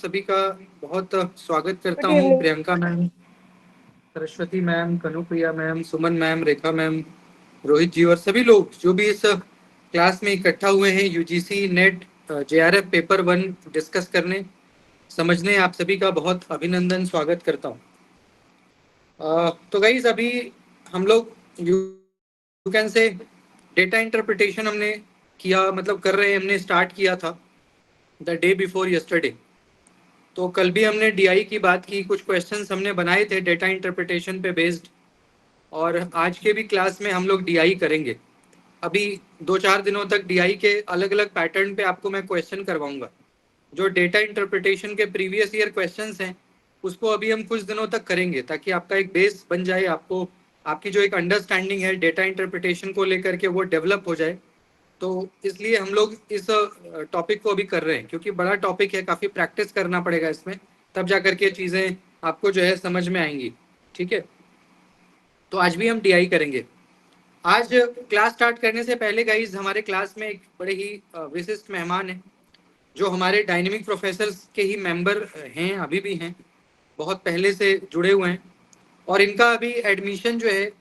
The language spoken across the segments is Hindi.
सभी का बहुत स्वागत करता गुड हूँ। Evening. Priyanka ma'am, Saraswati ma'am, Kanupriya ma'am, Suman ma'am, Rekha ma'am, Rohit ji और सभी लोग जो भी इस क्लास में इकट्ठा हुए हैं UGC net JRF paper 1 discuss करने समझने, आप सभी का बहुत अभिनंदन स्वागत करता हूँ। तो गाइस अभी हम लोग you can say data interpretation हमने किया, मतलब कर रहे हैं, हमने स्टार्ट किया था द डे बिफोर यस्टरडे। तो कल भी हमने डीआई की बात की, कुछ क्वेश्चंस हमने बनाए थे डेटा इंटरप्रिटेशन पे बेस्ड, और आज के भी क्लास में हम लोग डीआई करेंगे। अभी 2-4 दिनों तक डीआई के अलग अलग पैटर्न पे आपको मैं क्वेश्चन करवाऊंगा। जो डेटा इंटरप्रिटेशन के प्रीवियस ईयर क्वेश्चंस हैं उसको अभी हम कुछ दिनों तक करेंगे, ताकि आपका एक बेस बन जाए, आपको आपकी जो एक अंडरस्टैंडिंग है डेटा इंटरप्रिटेशन को लेकर के वो डेवलप हो जाए। तो इसलिए हम लोग इस टॉपिक को अभी कर रहे हैं, क्योंकि बड़ा टॉपिक है, काफ़ी प्रैक्टिस करना पड़ेगा इसमें, तब जा करके चीज़ें आपको जो है समझ में आएंगी। ठीक है, तो आज भी हम डीआई करेंगे। आज क्लास स्टार्ट करने से पहले गाइज, हमारे क्लास में एक बड़े ही विशिष्ट मेहमान हैं, जो हमारे डायनेमिक प्रोफेसर के ही मेंबर हैं, अभी भी हैं, बहुत पहले से जुड़े हुए हैं। और इनका अभी एडमिशन जो है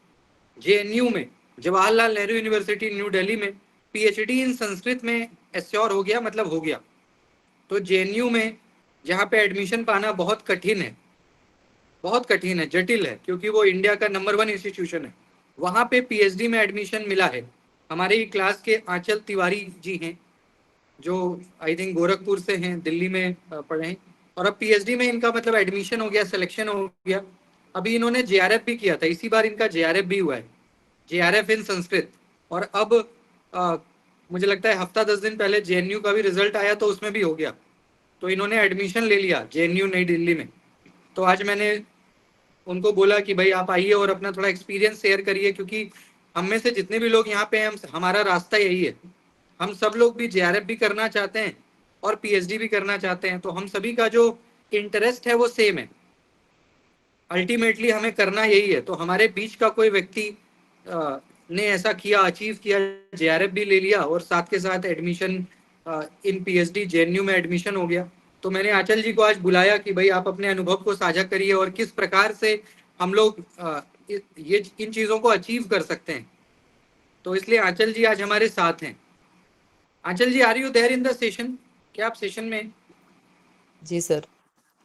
जेएनयू में, जवाहरलाल नेहरू यूनिवर्सिटी न्यू दिल्ली में, पीएचडी इन संस्कृत में एश्योर हो गया, मतलब हो गया। तो जेएनयू में जहाँ पे एडमिशन पाना बहुत कठिन है, बहुत कठिन है, जटिल है, क्योंकि वो इंडिया का नंबर 1 इंस्टीट्यूशन है, वहाँ पे पीएचडी में एडमिशन मिला है। हमारे ही क्लास के आंचल तिवारी जी हैं, जो आई थिंक गोरखपुर से हैं, दिल्ली में पढ़े हैं, और अब पीएचडी में इनका मतलब एडमिशन हो गया, सिलेक्शन हो गया। अभी इन्होंने जेआरएफ भी किया था, इसी बार इनका जेआरएफ भी हुआ है, जेआरएफ इन संस्कृत। और अब आ, मुझे लगता है हफ्ता 10 दिन पहले जेएनयू का भी रिजल्ट आया, तो उसमें भी हो गया। तो इन्होंने एडमिशन ले लिया जेएनयू नई दिल्ली में। तो आज मैंने उनको बोला कि भाई आप आइए और अपना थोड़ा एक्सपीरियंस शेयर करिए, क्योंकि हम में से जितने भी लोग यहाँ पे हैं, हमारा रास्ता यही है। हम सब लोग भी जेआरएफ भी करना चाहते हैं और पीएचडी भी करना चाहते हैं, तो हम सभी का जो इंटरेस्ट है वो सेम है। अल्टीमेटली हमें करना यही है। तो हमारे बीच का कोई व्यक्ति ने ऐसा किया, अचीव किया, जेआरएफ भी ले लिया और साथ के साथ एडमिशन इन पीएचडी जेएनयू में एडमिशन हो गया। तो मैंने आंचल जी को आज बुलाया कि भाई आप अपने अनुभव को साझा करिए और किस प्रकार से हम लोग ये इन चीज़ों को अचीव कर सकते हैं। तो इसलिए आंचल जी आज हमारे साथ हैं। Anchal ji, are you there in the session? क्या आप सेशन में हैं? जी सर।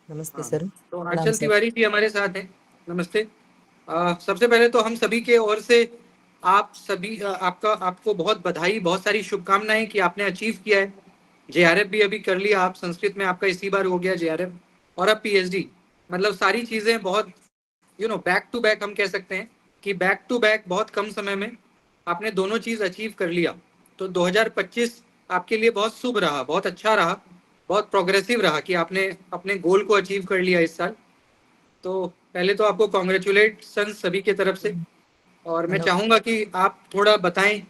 नमस्ते हाँ, सर। तो प्रणाम आंचल सर। तिवारी जी हमारे साथ हैं। नमस्ते। सबसे पहले तो हम सभी के ओर से आप सभी आपको बहुत बधाई, बहुत सारी शुभकामनाएं कि आपने अचीव किया है। जेआरएफ भी अभी कर लिया आप, संस्कृत में आपका इसी बार हो गया जेआरएफ, और अब पीएचडी। मतलब सारी चीज़ें बहुत बैक टू बैक, हम कह सकते हैं कि बैक टू बैक बहुत कम समय में आपने दोनों चीज़ अचीव कर लिया। तो 2025 आपके लिए बहुत शुभ रहा, बहुत अच्छा रहा, बहुत प्रोग्रेसिव रहा कि आपने अपने गोल को अचीव कर लिया इस साल। तो पहले तो आपको कॉन्ग्रेचुलेशन सभी की तरफ से। और मैं धन्यवाद। चाहूँगा कि आप थोड़ा बताएं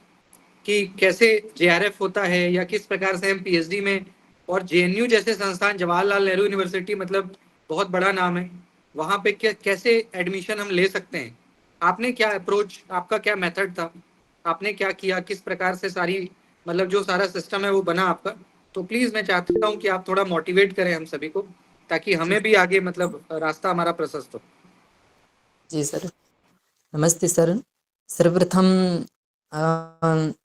कि कैसे जेआरएफ होता है, या किस प्रकार से हम पीएचडी में, और जेएनयू जैसे संस्थान, जवाहरलाल नेहरू यूनिवर्सिटी, मतलब बहुत बड़ा नाम है, वहाँ पे कैसे एडमिशन हम ले सकते हैं। आपने क्या अप्रोच, आपका क्या मेथड था, आपने क्या किया, किस प्रकार से सारी, मतलब जो सारा सिस्टम है वो बना आपका। तो प्लीज़ मैं चाहता हूँ कि आप थोड़ा मोटिवेट करें हम सभी को, ताकि जी हमें भी आगे मतलब रास्ता हमारा प्रशस्त हो। जी सर। नमस्ते सर। सर्वप्रथम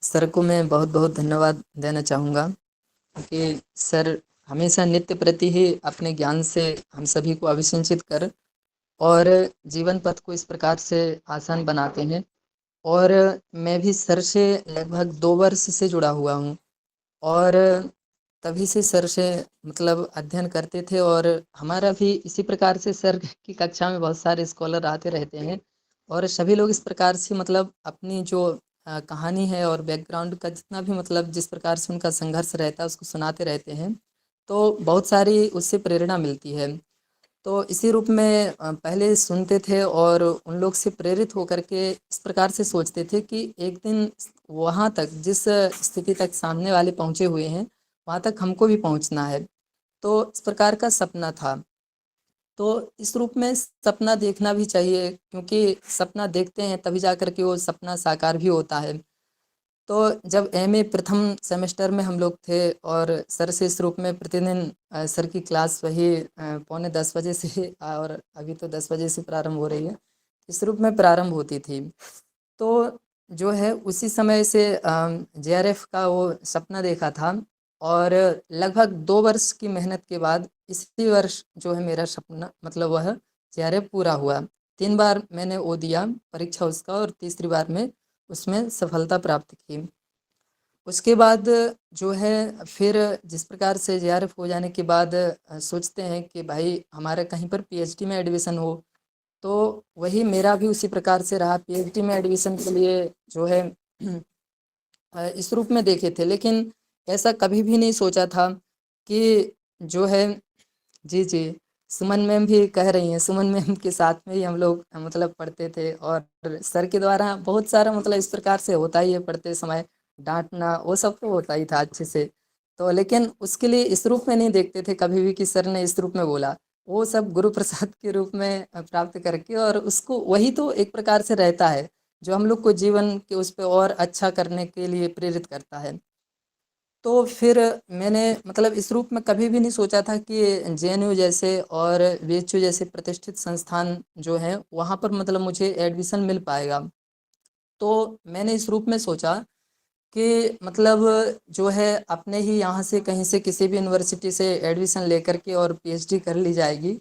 सर को मैं बहुत बहुत धन्यवाद देना चाहूँगा, क्योंकि सर हमेशा नित्य प्रति ही अपने ज्ञान से हम सभी को अभिसिंचित कर और जीवन पथ को इस प्रकार से आसान बनाते हैं। और मैं भी सर से लगभग 2 वर्ष से जुड़ा हुआ हूँ, और तभी से सर से मतलब अध्ययन करते थे। और हमारा भी इसी प्रकार से सर की कक्षा में बहुत सारे स्कॉलर आते रहते हैं, और सभी लोग इस प्रकार से मतलब अपनी जो कहानी है और बैकग्राउंड का जितना भी मतलब जिस प्रकार से उनका संघर्ष रहता है उसको सुनाते रहते हैं। तो बहुत सारी उससे प्रेरणा मिलती है। तो इसी रूप में पहले सुनते थे और उन लोग से प्रेरित होकर के इस प्रकार से सोचते थे कि एक दिन वहाँ तक जिस स्थिति तक सामने वाले पहुँचे हुए हैं वहाँ तक हमको भी पहुँचना है। तो इस प्रकार का सपना था। तो इस रूप में सपना देखना भी चाहिए, क्योंकि सपना देखते हैं तभी जा कर के वो सपना साकार भी होता है। तो जब एमए प्रथम सेमेस्टर में हम लोग थे और सर से इस रूप में प्रतिदिन सर की क्लास वही पौने 10 बजे से और अभी तो 10 बजे से प्रारंभ हो रही है, इस रूप में प्रारंभ होती थी। तो जो है उसी समय से जेआरएफ का वो सपना देखा था और लगभग 2 वर्ष की मेहनत के बाद इसी वर्ष जो है मेरा सपना मतलब वह जेआरएफ पूरा हुआ। 3 बार मैंने वो दिया परीक्षा उसका और तीसरी बार में उसमें सफलता प्राप्त की। उसके बाद जो है फिर जिस प्रकार से जेआरएफ हो जाने के बाद सोचते हैं कि भाई हमारा कहीं पर पीएचडी में एडमिशन हो, तो वही मेरा भी उसी प्रकार से रहा। पीएचडी में एडमिशन के लिए जो है इस रूप में देखे थे, लेकिन ऐसा कभी भी नहीं सोचा था कि जो है जी, जी। सुमन मैम भी कह रही हैं, सुमन मैम के साथ में ही हम लोग मतलब पढ़ते थे और सर के द्वारा बहुत सारा मतलब इस प्रकार से होता ही है पढ़ते समय, डाँटना वो सब तो होता ही था अच्छे से। तो लेकिन उसके लिए इस रूप में नहीं देखते थे कभी भी कि सर ने इस रूप में बोला। वो सब गुरु प्रसाद के रूप में प्राप्त करके और उसको वही तो एक प्रकार से रहता है, जो हम लोग को जीवन के उस पे और अच्छा करने के लिए प्रेरित करता है। तो फिर मैंने मतलब इस रूप में कभी भी नहीं सोचा था कि जेएनयू जैसे और बीएचयू जैसे प्रतिष्ठित संस्थान जो हैं वहाँ पर मतलब मुझे एडमिशन मिल पाएगा। तो मैंने इस रूप में सोचा कि मतलब जो है अपने ही यहाँ से कहीं से किसी भी यूनिवर्सिटी से एडमिशन लेकर के और पीएचडी कर ली जाएगी।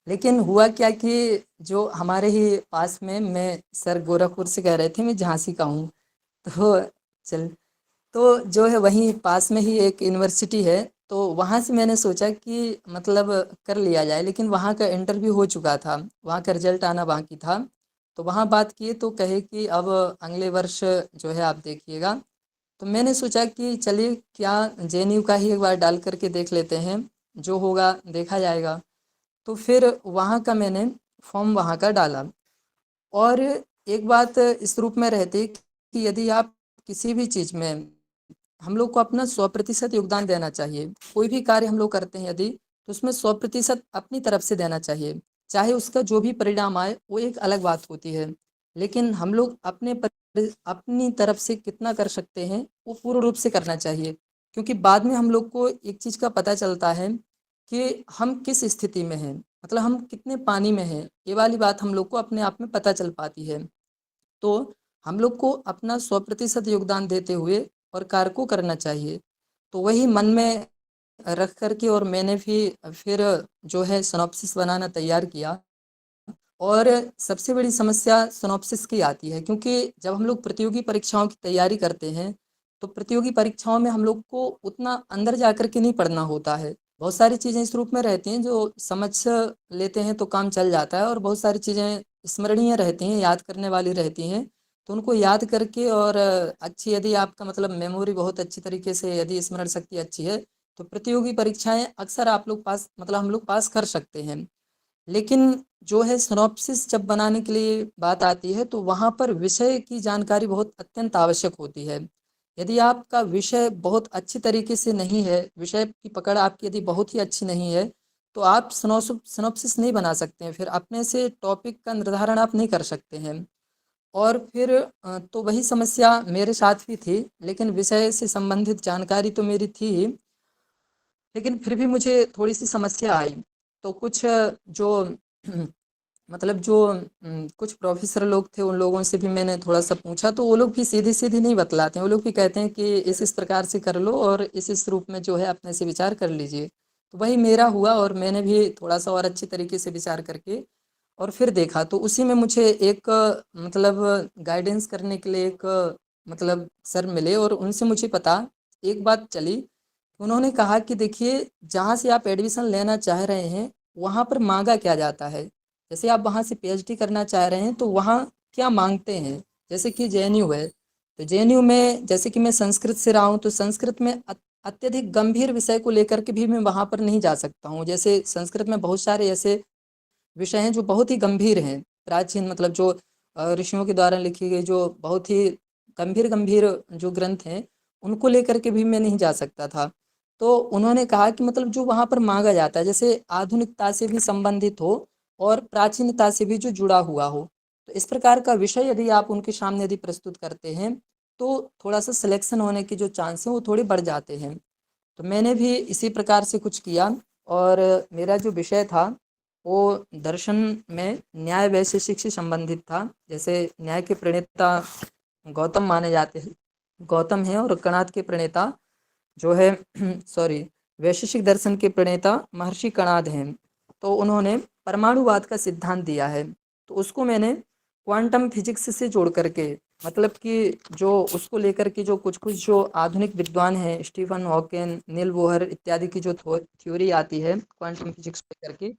लेकिन हुआ क्या कि जो हमारे ही पास में मैं सर गोरखपुर से कह रहे थे मैं झांसी का हूँ। तो चल तो जो है वहीं पास में ही एक यूनिवर्सिटी है, तो वहाँ से मैंने सोचा कि मतलब कर लिया जाए, लेकिन वहाँ का इंटरव्यू हो चुका था, वहाँ का रिजल्ट आना बाकी था। तो वहाँ बात किए तो कहे कि अब अगले वर्ष जो है आप देखिएगा। तो मैंने सोचा कि चलिए क्या जेएनयू का ही एक बार डाल करके देख लेते हैं, जो होगा देखा जाएगा। तो फिर वहाँ का मैंने फॉर्म वहाँ का डाला और एक बात इस रूप में रहती कि यदि आप किसी भी चीज़ में हम लोग को अपना 100% योगदान देना चाहिए। कोई भी कार्य हम लोग करते हैं यदि, तो उसमें 100% अपनी तरफ से देना चाहिए। चाहे उसका जो भी परिणाम आए, वो एक अलग बात होती है। लेकिन हम लोग अपनी तरफ से कितना कर सकते हैं, वो पूर्ण रूप से करना चाहिए। क्योंकि बाद में हम लोग को एक चीज़ का पता चलता है कि हम किस स्थिति में हैं, मतलब हम कितने पानी में हैं। ये वाली बात हम लोग को अपने आप में पता चल पाती है। तो हम लोग को अपना 100% योगदान देते हुए और कार्य को करना चाहिए। तो वही मन में रख कर के और मैंने भी फिर जो है सिनॉप्सिस बनाना तैयार किया। और सबसे बड़ी समस्या सिनॉप्सिस की आती है, क्योंकि जब हम लोग प्रतियोगी परीक्षाओं की तैयारी करते हैं, तो प्रतियोगी परीक्षाओं में हम लोग को उतना अंदर जा कर के नहीं पढ़ना होता है। बहुत सारी चीज़ें इस रूप में रहती हैं जो समझ लेते हैं तो काम चल जाता है और बहुत सारी चीज़ें स्मरणीय रहती हैं, याद करने वाली रहती हैं। तो उनको याद करके और अच्छी यदि आपका मतलब मेमोरी बहुत अच्छी तरीके से यदि स्मरण शक्ति अच्छी है, तो प्रतियोगी परीक्षाएँ अक्सर आप लोग पास मतलब हम लोग पास कर सकते हैं। लेकिन जो है सिनॉप्सिस जब बनाने के लिए बात आती है, तो वहाँ पर विषय की जानकारी बहुत अत्यंत आवश्यक होती है। यदि आपका विषय बहुत अच्छी तरीके से नहीं है, विषय की पकड़ आपकी यदि बहुत ही अच्छी नहीं है, तो आप सिनॉप्सिस नहीं बना सकते हैं। फिर अपने से टॉपिक का निर्धारण आप नहीं कर सकते हैं। और फिर तो वही समस्या मेरे साथ भी थी, लेकिन विषय से संबंधित जानकारी तो मेरी थी ही, लेकिन फिर भी मुझे थोड़ी-सी समस्या आई। तो कुछ जो मतलब जो कुछ प्रोफ़ेसर लोग थे, उन लोगों से भी मैंने थोड़ा-सा पूछा, तो वो लोग भी सीधी-सीधी नहीं बतलाते हैं। वो लोग भी कहते हैं कि इस प्रकार से कर लो और इस रूप में जो है अपने से विचार कर लीजिए। तो वही मेरा हुआ और मैंने भी थोड़ा-सा और अच्छी तरीके से विचार करके और फिर देखा, तो उसी में मुझे एक मतलब गाइडेंस करने के लिए एक मतलब सर मिले और उनसे मुझे पता एक बात चली। उन्होंने कहा कि देखिए, जहाँ से आप एडमिशन लेना चाह रहे हैं, वहाँ पर माँगा क्या जाता है? जैसे आप वहाँ से पीएचडी करना चाह रहे हैं, तो वहाँ क्या माँगते हैं? जैसे कि जेएनयू है, तो जेएनयू में जैसे कि मैं संस्कृत से रहा हूँ, तो संस्कृत में अत्यधिक गंभीर विषय को लेकर के भी मैं वहाँ पर नहीं जा सकता हूँ। जैसे संस्कृत में बहुत सारे ऐसे विषय हैं जो बहुत ही गंभीर हैं, प्राचीन मतलब जो ऋषियों के द्वारा लिखी गई जो बहुत ही गंभीर-गंभीर जो ग्रंथ हैं, उनको लेकर के भी मैं नहीं जा सकता था। तो उन्होंने कहा कि मतलब जो वहाँ पर माँगा जाता है, जैसे आधुनिकता से भी संबंधित हो और प्राचीनता से भी जो जुड़ा हुआ हो। तो इस प्रकार का विषय यदि आप उनके सामने यदि प्रस्तुत करते हैं, तो थोड़ा-सा सिलेक्शन होने के जो चांस हैं वो थोड़े बढ़ जाते हैं। तो मैंने भी इसी प्रकार से कुछ किया और मेरा जो विषय था वो दर्शन में न्याय वैशेषिक से संबंधित था। जैसे न्याय के प्रणेता गौतम माने जाते हैं, गौतम हैं, और कणाद के प्रणेता जो है सॉरी, वैशेषिक दर्शन के प्रणेता महर्षि कणाद हैं। तो उन्होंने परमाणुवाद का सिद्धांत दिया है, तो उसको मैंने क्वांटम फिजिक्स से जोड़ करके, मतलब कि जो उसको लेकर के जो कुछ कुछ जो आधुनिक विद्वान हैं, स्टीफन हॉकिन, नील बोहर इत्यादि की जो थ्योरी आती है क्वांटम फिजिक्स को लेकर के,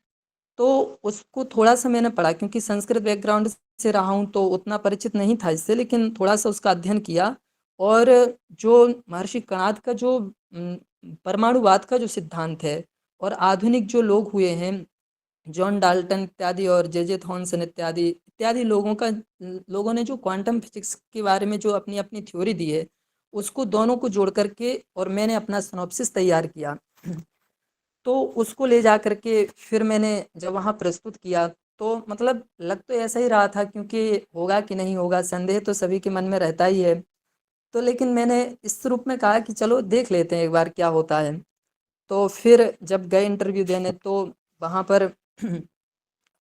तो उसको थोड़ा सा मैंने पढ़ा, क्योंकि संस्कृत बैकग्राउंड से रहा हूँ तो उतना परिचित नहीं था इससे, लेकिन थोड़ा सा उसका अध्ययन किया। और जो महर्षि कणाद का जो परमाणुवाद का जो सिद्धांत है, और आधुनिक जो लोग हुए हैं, जॉन डाल्टन इत्यादि और जे थॉमसन इत्यादि इत्यादि लोगों ने जो क्वांटम फिजिक्स के बारे में जो अपनी अपनी थ्योरी दी है, उसको दोनों को जोड़ करके और मैंने अपना सिनॉप्सिस तैयार किया। तो उसको ले जा करके फिर मैंने जब वहाँ प्रस्तुत किया, तो मतलब लग तो ऐसा ही रहा था, क्योंकि होगा कि नहीं होगा, संदेह तो सभी के मन में रहता ही है। तो लेकिन मैंने इस रूप में कहा कि चलो देख लेते हैं एक बार क्या होता है। तो फिर जब गए इंटरव्यू देने, तो वहाँ पर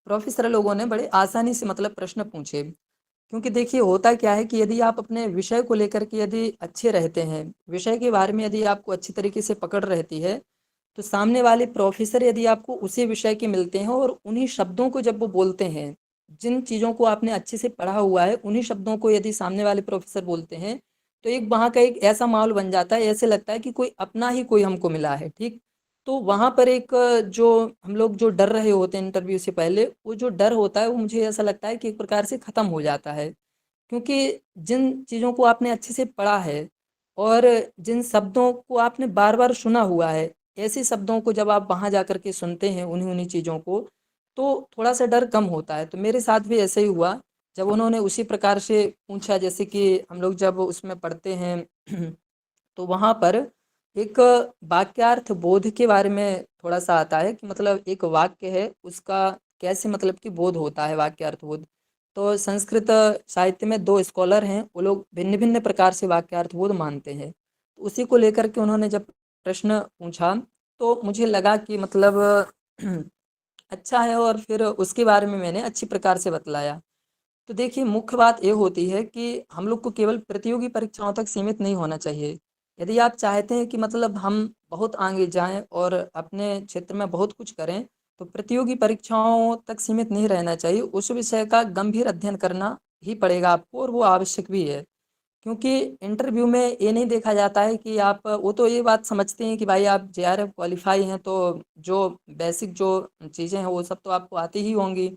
प्रोफेसर लोगों ने बड़े आसानी से मतलब प्रश्न पूछे। क्योंकि देखिए होता क्या है कि यदि आप अपने विषय को लेकर के यदि अच्छे रहते हैं, विषय के बारे में यदि आपको अच्छी तरीके से पकड़ रहती है, तो सामने वाले प्रोफेसर यदि आपको उसी विषय के मिलते हैं और उन्हीं शब्दों को जब वो बोलते हैं, जिन चीज़ों को आपने अच्छे से पढ़ा हुआ है, उन्हीं शब्दों को यदि सामने वाले प्रोफेसर बोलते हैं, तो एक वहाँ का एक ऐसा माहौल बन जाता है, ऐसे लगता है कि कोई अपना ही कोई हमको मिला है, ठीक। तो वहाँ पर एक जो हम लोग जो डर रहे होते हैं इंटरव्यू से पहले, वो जो डर होता है वो मुझे ऐसा लगता है कि एक प्रकार से ख़त्म हो जाता है। क्योंकि जिन चीज़ों को आपने अच्छे से पढ़ा है और जिन शब्दों को आपने बार बार सुना हुआ है, ऐसे शब्दों को जब आप वहाँ जा कर के सुनते हैं, उन्हीं उन्हीं चीज़ों को, तो थोड़ा सा डर कम होता है। तो मेरे साथ भी ऐसे ही हुआ, जब उन्होंने उसी प्रकार से पूछा, जैसे कि हम लोग जब उसमें पढ़ते हैं तो वहाँ पर एक वाक्यार्थ बोध के बारे में थोड़ा सा आता है कि मतलब एक वाक्य है उसका कैसे मतलब कि बोध होता है, वाक्यार्थ बोध। तो संस्कृत साहित्य में दो स्कॉलर हैं, वो लोग भिन्न भिन्न प्रकार से वाक्यार्थ बोध मानते हैं। तो उसी को लेकर के उन्होंने जब प्रश्न पूछा, तो मुझे लगा कि मतलब अच्छा है, और फिर उसके बारे में मैंने अच्छी प्रकार से बतलाया। तो देखिए मुख्य बात ये होती है कि हम लोग को केवल प्रतियोगी परीक्षाओं तक सीमित नहीं होना चाहिए। यदि आप चाहते हैं कि मतलब हम बहुत आगे जाएं और अपने क्षेत्र में बहुत कुछ करें, तो प्रतियोगी परीक्षाओं तक सीमित नहीं रहना चाहिए, उस विषय का गंभीर अध्ययन करना ही पड़ेगा आपको, और वो आवश्यक भी है। क्योंकि इंटरव्यू में ये नहीं देखा जाता है कि आप, वो तो ये बात समझते हैं कि भाई आप जेआरएफ क्वालिफाई हैं, तो जो बेसिक जो चीज़ें हैं वो सब तो आपको आती ही होंगी,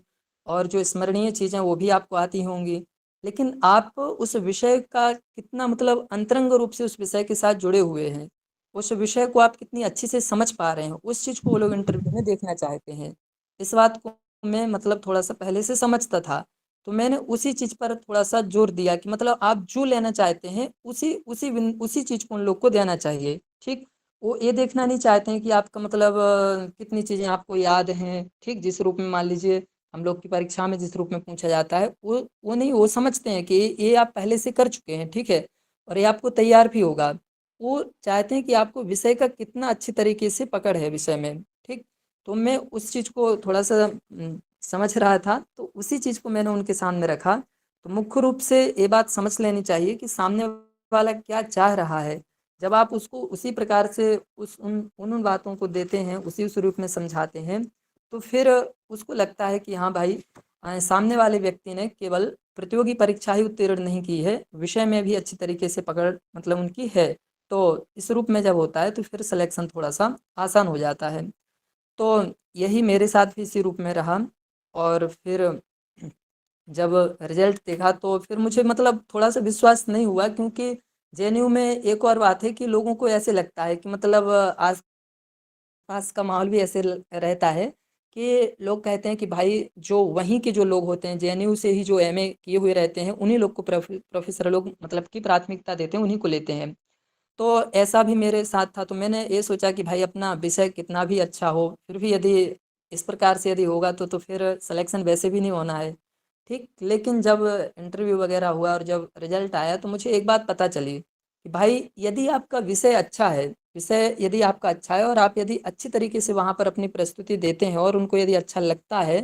और जो स्मरणीय चीज़ें वो भी आपको आती होंगी। लेकिन आप उस विषय का कितना मतलब अंतरंग रूप से उस विषय के साथ जुड़े हुए हैं, उस विषय को आप कितनी अच्छे से समझ पा रहे हैं, उस चीज़ को वो लोग इंटरव्यू में देखना चाहते हैं। इस बात को मैं मतलब थोड़ा सा पहले से समझता था, तो मैंने उसी चीज़ पर थोड़ा-सा जोर दिया कि मतलब आप जो लेना चाहते हैं, उसी चीज़ को उन लोग को देना चाहिए, ठीक? वो ये देखना नहीं चाहते हैं कि आपका मतलब कितनी चीज़ें आपको याद हैं, ठीक? जिस रूप में मान लीजिए हम लोग की परीक्षा में जिस रूप में पूछा जाता है, वो नहीं, वो समझते हैं कि ये आप पहले से कर चुके हैं, ठीक है? और ये आपको तैयार भी होगा। वो चाहते हैं कि आपको विषय का कितना अच्छी तरीके से पकड़ है विषय में, ठीक? तो मैं उस चीज़ को थोड़ा-सा समझ रहा था, तो उसी चीज़ को मैंने उनके सामने रखा। तो मुख्य रूप से ये बात समझ लेनी चाहिए कि सामने वाला क्या चाह रहा है। जब आप उसको उसी प्रकार से उन बातों को देते हैं, उसी रूप में समझाते हैं, तो फिर उसको लगता है कि हाँ भाई, सामने वाले व्यक्ति ने केवल प्रतियोगी परीक्षा ही उत्तीर्ण नहीं की है, विषय में भी अच्छी तरीके से पकड़ मतलब उनकी है। तो इस रूप में जब होता है तो फिर सिलेक्शन थोड़ा-सा आसान हो जाता है। तो यही मेरे साथ भी इसी रूप में रहा, और फिर जब रिजल्ट देखा तो फिर मुझे मतलब थोड़ा-सा विश्वास नहीं हुआ, क्योंकि जेएनयू में एक और बात है कि लोगों को ऐसे लगता है कि मतलब आस-पास का माहौल भी ऐसे रहता है कि लोग कहते हैं कि भाई जो वहीं के जो लोग होते हैं, जेएनयू से ही जो एमए किए हुए रहते हैं, उन्हीं लोग को प्रोफेसर लोग मतलब कि प्राथमिकता देते हैं, उन्हीं को लेते हैं। तो ऐसा भी मेरे साथ था, तो मैंने ये सोचा कि भाई अपना विषय कितना भी अच्छा हो, फिर भी यदि इस प्रकार से यदि होगा तो फिर सिलेक्शन वैसे भी नहीं होना है। ठीक। लेकिन जब इंटरव्यू वगैरह हुआ और जब रिजल्ट आया तो मुझे एक बात पता चली कि भाई यदि आपका विषय अच्छा है, विषय यदि आपका अच्छा है और आप यदि अच्छी तरीके से वहाँ पर अपनी प्रस्तुति देते हैं और उनको यदि अच्छा लगता है,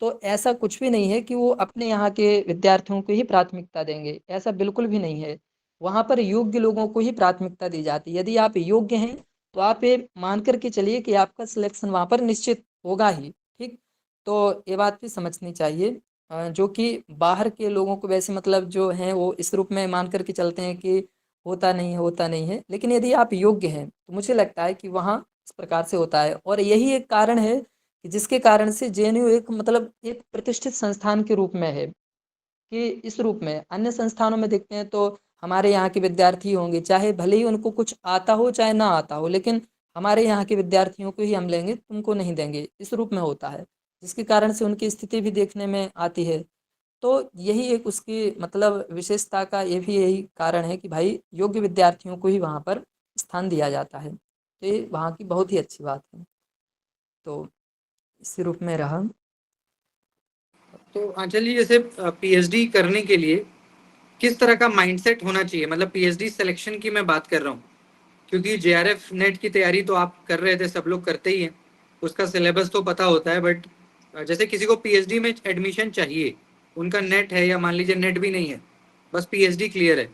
तो ऐसा कुछ भी नहीं है कि वो अपने यहाँ के विद्यार्थियों को ही प्राथमिकता देंगे, ऐसा बिल्कुल भी नहीं है। वहाँ पर योग्य लोगों को ही प्राथमिकता दी जाती है। यदि आप योग्य हैं, तो आप ये मान कर के चलिए कि आपका सिलेक्शन वहाँ पर निश्चित होगा ही, ठीक? तो ये बात भी समझनी चाहिए। जो कि बाहर के लोगों को वैसे मतलब जो हैं वो इस रूप में मान कर के चलते हैं कि होता नहीं है, होता नहीं है। लेकिन यदि आप योग्य हैं, तो मुझे लगता है कि वहाँ इस प्रकार से होता है और यही एक कारण है कि जिसके कारण से जेएनयू एक मतलब एक प्रतिष्ठित संस्थान के रूप में है। कि इस रूप में अन्य संस्थानों में देखते हैं तो हमारे यहाँ के विद्यार्थी होंगे, चाहे भले ही उनको कुछ आता हो चाहे ना आता हो, लेकिन हमारे यहाँ के विद्यार्थियों को ही हम लेंगे, तुमको नहीं देंगे, इस रूप में होता है, जिसके कारण से उनकी स्थिति भी देखने में आती है। तो यही एक उसकी मतलब विशेषता का ये भी यही कारण है कि भाई योग्य विद्यार्थियों को ही वहाँ पर स्थान दिया जाता है। तो ये वहाँ की बहुत ही अच्छी बात है। तो इसी रूप में रहा। तो आंचल जी, जैसे पीएचडी करने के लिए किस तरह का माइंडसेट होना चाहिए, मतलब पीएचडी सिलेक्शन की मैं बात कर रहा हूँ, क्योंकि जेआरएफ नेट की तैयारी तो आप कर रहे थे, सब लोग करते ही हैं, उसका सिलेबस तो पता होता है, बट जैसे किसी को पीएचडी में एडमिशन चाहिए, उनका नेट है या मान लीजिए नेट भी नहीं है, बस पीएचडी क्लियर है,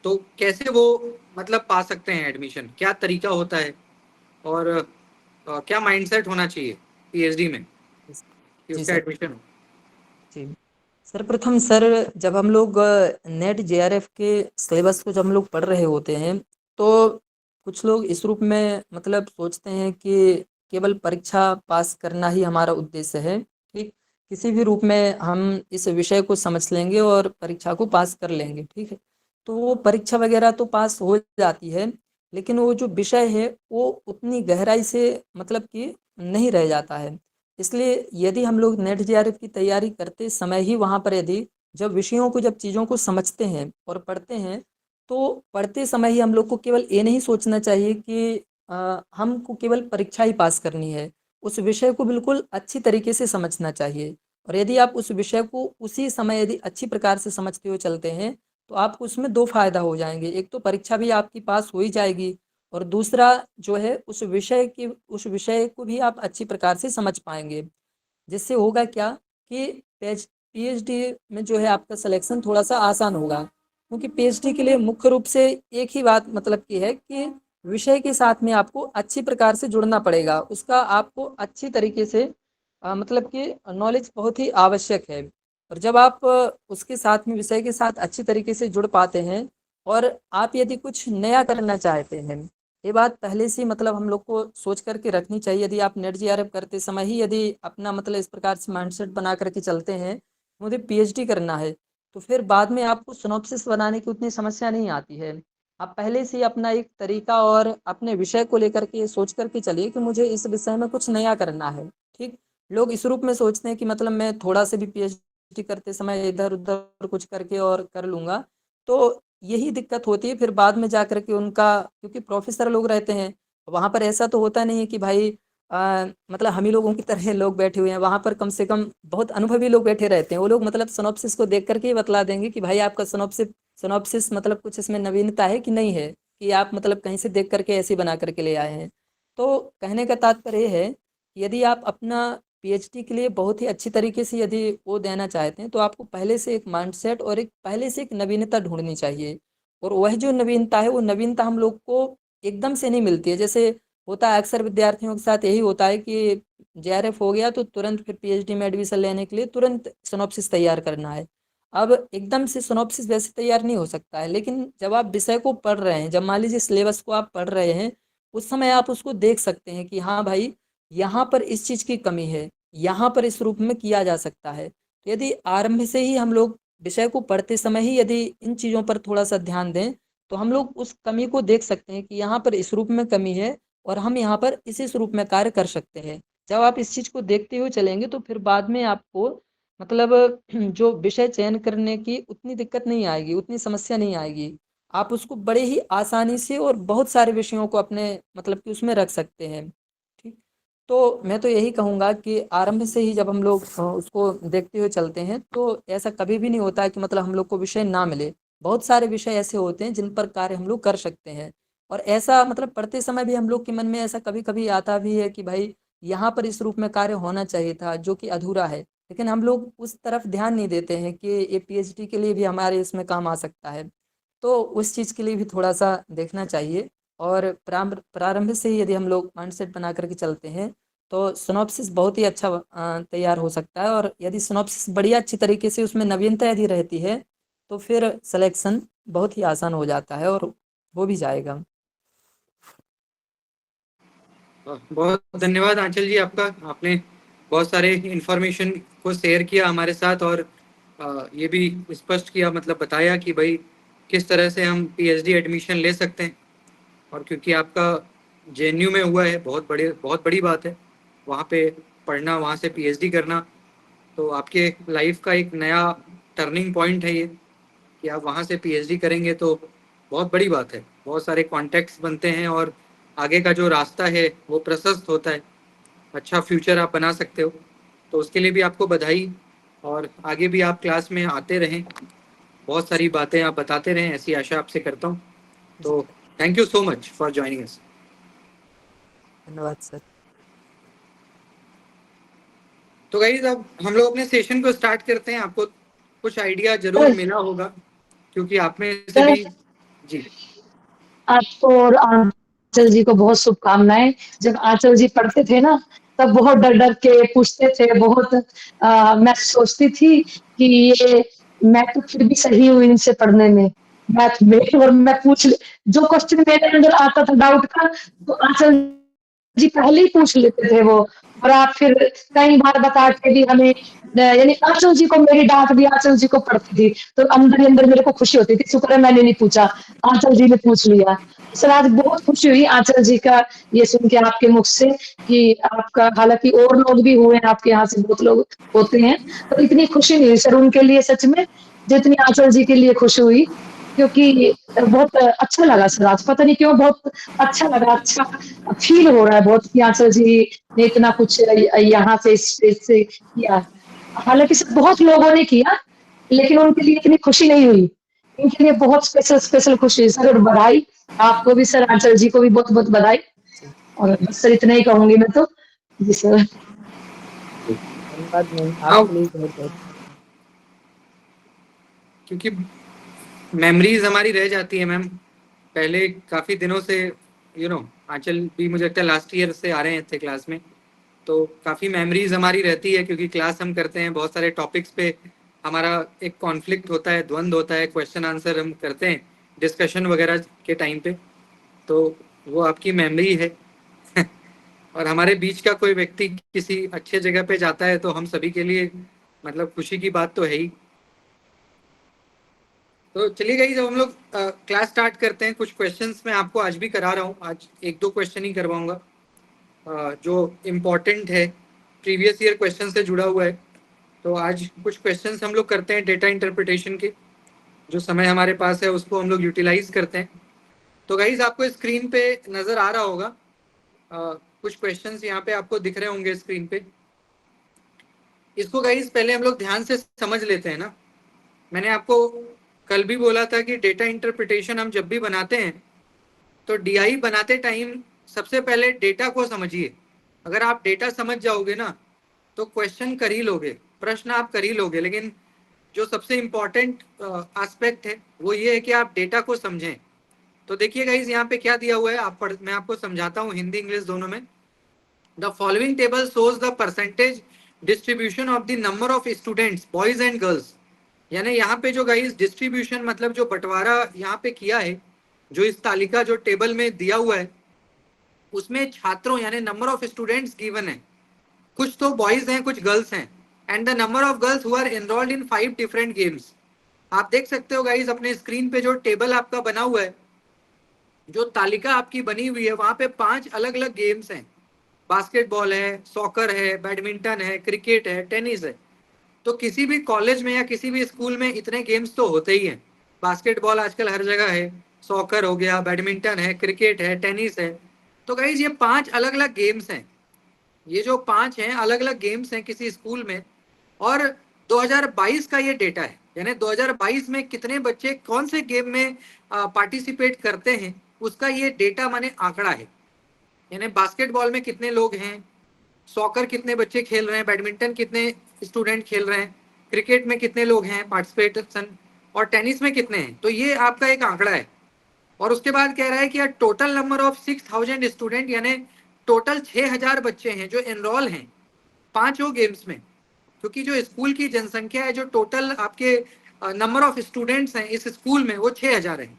तो कैसे वो मतलब पा सकते हैं एडमिशन, क्या तरीका होता है, और क्या माइंडसेट होना चाहिए पीएचडी में कि जी उसका सर। एडमिशन हो। जी। सर्वप्रथम सर, जब हम लोग नेट जेआरएफ के सिलेबस को जब हम लोग पढ़ रहे होते हैं, तो कुछ लोग इस रूप में मतलब सोचते हैं कि केवल परीक्षा पास करना ही हमारा उद्देश्य है, ठीक? किसी भी रूप में हम इस विषय को समझ लेंगे और परीक्षा को पास कर लेंगे, ठीक है? तो वो परीक्षा वगैरह तो पास हो जाती है, लेकिन वो जो विषय है वो उतनी गहराई से मतलब कि नहीं रह जाता है। इसलिए यदि हम लोग नेट जेआरएफ की तैयारी करते समय ही वहाँ पर यदि जब विषयों को जब चीज़ों को समझते हैं और पढ़ते हैं, तो पढ़ते समय ही हम लोग को केवल ये नहीं सोचना चाहिए कि हमको केवल परीक्षा ही पास करनी है। उस विषय को बिल्कुल अच्छी तरीके से समझना चाहिए और यदि आप उस विषय को उसी समय यदि अच्छी प्रकार से समझते हुए चलते हैं, तो आपको उसमें 2 फ़ायदा हो जाएँगे। एक तो परीक्षा भी आपकी पास हो ही जाएगी और दूसरा जो है उस विषय को भी आप अच्छी प्रकार से समझ पाएँगे। जिससे होगा क्या कि पीएचडी में जो है आपका सिलेक्शन थोड़ा-सा आसान होगा। क्योंकि पीएचडी के लिए मुख्य रूप से एक ही बात मतलब की है कि विषय के साथ में आपको अच्छी प्रकार से जुड़ना पड़ेगा। उसका आपको अच्छी तरीके से मतलब कि नॉलेज बहुत ही आवश्यक है। और जब आप उसके साथ में विषय के साथ अच्छी तरीके से जुड़ पाते हैं और आप यदि कुछ नया करना चाहते हैं, ये बात पहले से मतलब हम लोग को सोच करके रखनी चाहिए। यदि आप नेट जेआरएफ करते समय ही यदि अपना मतलब इस प्रकार से माइंडसेट बना करके चलते हैं, मुझे पीएचडी करना है, तो फिर बाद में आपको सिनॉप्सिस बनाने की उतनी समस्या नहीं आती है। आप पहले से ही अपना एक तरीका और अपने विषय को लेकर के सोच करके चलिए कि मुझे इस विषय में कुछ नया करना है, ठीक? लोग इस रूप में सोचते हैं कि मतलब मैं थोड़ा से भी पीएचडी करते समय इधर-उधर कुछ करके और कर लूँगा, तो यही दिक्कत होती है फिर बाद में जाकर के उनका, क्योंकि प्रोफेसर लोग रहते हैं, वहाँ पर ऐसा तो होता नहीं है कि भाई मतलब हम ही लोगों की तरह लोग बैठे हुए हैं, वहाँ पर कम से कम बहुत अनुभवी लोग बैठे रहते हैं। वो लोग मतलब सिनॉप्सिस को देख करके ही बतला देंगे कि भाई आपका सिनॉप्सिस मतलब कुछ इसमें नवीनता है कि नहीं है, कि आप मतलब कहीं से देख करके ऐसे ही बना करके ले आए हैं। तो कहने का तात्पर्य ये है, कि यदि आप अपना पीएचडी के लिए बहुत ही अच्छी तरीके से यदि वो देना चाहते हैं, तो आपको पहले से एक माइंडसेट और एक पहले से एक नवीनता ढूँढनी चाहिए। और वह जो नवीनता है, वो नवीनता हम लोग को एकदम से नहीं मिलती है। जैसे होता है अक्सर विद्यार्थियों के साथ यही होता है कि जेआरएफ हो गया तो तुरंत फिर पीएचडी में एडमिशन लेने के लिए तुरंत सिनॉप्सिस तैयार करना है। अब एकदम से सिनॉप्सिस वैसे तैयार नहीं हो सकता है, लेकिन जब आप विषय को पढ़ रहे हैं, जब मान लीजिए सिलेबस को आप पढ़ रहे हैं, उस समय आप उसको देख सकते हैं कि हाँ भाई, यहाँ पर इस चीज़ की कमी है, यहाँ पर इस रूप में किया जा सकता है। तो यदि आरंभ से ही हम लोग विषय को पढ़ते समय ही यदि इन चीज़ों पर थोड़ा-सा ध्यान दें, तो हम लोग उस कमी को देख सकते हैं कि यहाँ पर इस रूप में कमी है और हम यहाँ पर इस रूप में कार्य कर सकते हैं। जब आप इस चीज़ को देखते हुए चलेंगे, तो फिर बाद में आपको मतलब जो विषय चयन करने की उतनी दिक्कत नहीं आएगी, उतनी समस्या नहीं आएगी। आप उसको बड़े ही आसानी से और बहुत सारे विषयों को अपने मतलब कि उसमें रख सकते हैं। ठीक? तो मैं तो यही कहूँगा कि आरंभ से ही जब हम लोग उसको देखते हुए चलते हैं, तो ऐसा कभी भी नहीं होता है कि मतलब हम लोग को विषय ना मिले। बहुत सारे विषय ऐसे होते हैं जिन पर कार्य हम लोग कर सकते हैं, और ऐसा मतलब पढ़ते समय भी हम लोग के मन में ऐसा कभी-कभी आता भी है कि भाई यहाँ पर इस रूप में कार्य होना चाहिए था, जो कि अधूरा है। लेकिन हम लोग उस तरफ ध्यान नहीं देते हैं कि ये पीएचडी के लिए भी हमारे इसमें काम आ सकता है। तो उस चीज़ के लिए भी थोड़ा-सा देखना चाहिए, और प्रारंभ से ही यदि हम लोग माइंडसेट बना कर के चलते हैं, तो सिनॉप्सिस बहुत ही अच्छा तैयार हो सकता है, और यदि सिनॉप्सिस बढ़िया अच्छी तरीके से उसमें नवीनता यदि रहती है, तो फिर सिलेक्शन बहुत ही आसान हो जाता है और हो भी जाएगा। बहुत धन्यवाद आंचल जी आपका। आपने बहुत सारे इंफॉर्मेशन को शेयर किया हमारे साथ, और ये भी स्पष्ट किया, मतलब बताया कि भाई किस तरह से हम पीएचडी एडमिशन ले सकते हैं। और क्योंकि आपका जेएनयू में हुआ है, बहुत बड़ी बात है वहाँ पे पढ़ना, वहाँ से पीएचडी करना। तो आपके लाइफ का एक नया टर्निंग पॉइंट है ये, कि आप वहाँ से पीएचडी करेंगे तो बहुत बड़ी बात है। बहुत सारे कॉन्टैक्ट्स बनते हैं और आगे का जो रास्ता है वो प्रशस्त होता है। अच्छा फ्यूचर आप बना सकते हो। तो उसके लिए भी आपको बधाई, और आगे भी आप क्लास में आते रहें, बहुत सारी बातें आप बताते रहें, ऐसी आशा आपसे करता हूँ। जी, तो thank you so much for joining us. धन्यवाद सर। तो गाइस अब हम लोग अपने सेशन को स्टार्ट करते हैं। आपको कुछ आइडिया जरूर सर मिला होगा, क्योंकि आप में से सर, भी। जी। आपको और आंचल जी को बहुत शुभकामनाएं। जब आंचल जी पढ़ते थे ना, तब बहुत डर डर के पूछते थे। बहुत मैं सोचती थी कि ये मैं तो फिर भी सही हूँ इनसे पढ़ने में, मैथ में। और मैं जो क्वेश्चन मेरे अंदर आता था डाउट का, तो आंचल जी पहले ही पूछ लेते थे वो। और आप फिर कई बार बता के भी हमें यानी आंचल जी को मेरी डांट भी आंचल जी को पड़ती थी, तो अंदर ही अंदर मेरे को खुशी होती थी, शुक्र है मैंने नहीं पूछा, आंचल जी ने पूछ लिया। सर आज बहुत खुशी हुई आंचल जी का ये सुन के आपके मुख से कि आपका, हालांकि और लोग भी हुए हैं आपके यहाँ से, बहुत लोग होते हैं, पर इतनी खुशी नहीं हुई सर उनके लिए सच में, जितनी आंचल जी के लिए खुशी हुई। क्योंकि बहुत अच्छा लगा सर, आज पता नहीं क्यों बहुत अच्छा लगा, अच्छा फील हो रहा है बहुत कि आंचल जी ने इतना कुछ यहाँ से इस स्टेज से किया। हालांकि सर बहुत लोगों ने किया, लेकिन उनके लिए इतनी खुशी नहीं हुई। इनके लिए बहुत स्पेशल स्पेशल खुशी सर, और बधाई आपको भी सर, आंचल जी को भी बहुत बहुत बधाई। जी, और बस सर इतना ही कहूंगी मैं तो। जी सर। धन्यवाद मैम, हाँ, आपके लिए बहुत-बहुत। क्योंकि मेमोरीज हमारी रह जाती है मैम। पहले काफ़ी दिनों से आंचल भी मुझे लगता है लास्ट ईयर से आ रहे थे क्लास में। तो काफ़ी मेमोरीज हमारी रहती है, क्योंकि क्लास हम करते हैं बहुत सारे टॉपिक्स पे। हमारा एक कॉन्फ्लिक्ट होता है, द्वंद होता है, क्वेश्चन आंसर हम करते हैं डिस्कशन वगैरह के टाइम पे। तो वो आपकी मेमोरी है। और हमारे बीच का कोई व्यक्ति किसी अच्छे जगह पे जाता है तो हम सभी के लिए मतलब खुशी की बात तो है ही। तो चलिए गाइस, जब हम लोग क्लास स्टार्ट करते हैं, कुछ क्वेश्चंस मैं आपको आज भी करा रहा हूँ। आज एक दो क्वेश्चन ही करवाऊंगा, जो इम्पोर्टेंट है, प्रीवियस ईयर क्वेश्चन से जुड़ा हुआ है। तो आज कुछ क्वेश्चंस हम लोग करते हैं डेटा इंटरप्रिटेशन के। जो समय हमारे पास है उसको हम लोग यूटिलाइज करते हैं। तो गाइज आपको स्क्रीन पे नजर आ रहा होगा, कुछ क्वेश्चंस यहाँ पे आपको दिख रहे होंगे स्क्रीन पे। इसको गाइज पहले हम लोग ध्यान से समझ लेते हैं ना। मैंने आपको कल भी बोला था कि डेटा इंटरप्रिटेशन हम जब भी बनाते हैं, तो डीआई बनाते टाइम सबसे पहले डेटा को समझिए। अगर आप डेटा समझ जाओगे ना, तो क्वेश्चन कर ही लोगे, प्रश्न आप कर ही लोगे। लेकिन जो सबसे इम्पोर्टेंट एस्पेक्ट है वो ये है कि आप डेटा को समझें। तो देखिए गाइज यहाँ पे क्या दिया हुआ है, मैं आपको समझाता हूँ हिंदी इंग्लिश दोनों में। The following table shows the percentage distribution of the number of students boys and girls. यानी यहाँ पे जो गाइस डिस्ट्रीब्यूशन, मतलब जो बंटवारा यहाँ पे किया है, जो इस तालिका जो टेबल में दिया हुआ है, उसमें छात्रों यानी नंबर ऑफ स्टूडेंट्स गिवन है। कुछ तो बॉयज हैं, कुछ गर्ल्स हैं। And the number of girls who are enrolled in 5 different games. आप देख सकते हो गाइस अपने स्क्रीन पे जो टेबल आपका बना हुआ है, जो तालिका आपकी बनी हुई है, वहां पे 5 अलग अलग गेम्स हैं। बास्केटबॉल है, सॉकर है, बैडमिंटन है, क्रिकेट है, टेनिस है। तो किसी भी कॉलेज में या किसी भी स्कूल में इतने गेम्स तो होते ही हैं। बास्केटबॉल आजकल हर जगह है, सॉकर हो गया, बैडमिंटन है, क्रिकेट है, टेनिस है। तो गाइज ये 5 अलग अलग गेम्स हैं। ये जो 5 हैं अलग अलग गेम्स हैं किसी स्कूल में, और 2022 का ये डेटा है, यानी 2022 में कितने बच्चे कौन से गेम में पार्टिसिपेट करते हैं उसका ये डेटा माने आंकड़ा है। यानी बास्केटबॉल में कितने लोग हैं, सॉकर कितने बच्चे खेल रहे हैं, बैडमिंटन कितने स्टूडेंट खेल रहे हैं, क्रिकेट में कितने लोग हैं पार्टिसिपेशन, और टेनिस में कितने हैं। तो ये आपका एक आंकड़ा है। और उसके बाद कह रहा है कि टोटल नंबर ऑफ 6000 स्टूडेंट, यानी टोटल 6000 बच्चे हैं जो एनरोल हैं पांचों गेम्स में, क्योंकि जो स्कूल की जनसंख्या है, जो टोटल आपके नंबर ऑफ स्टूडेंट्स हैं इस स्कूल में वो 6000 है।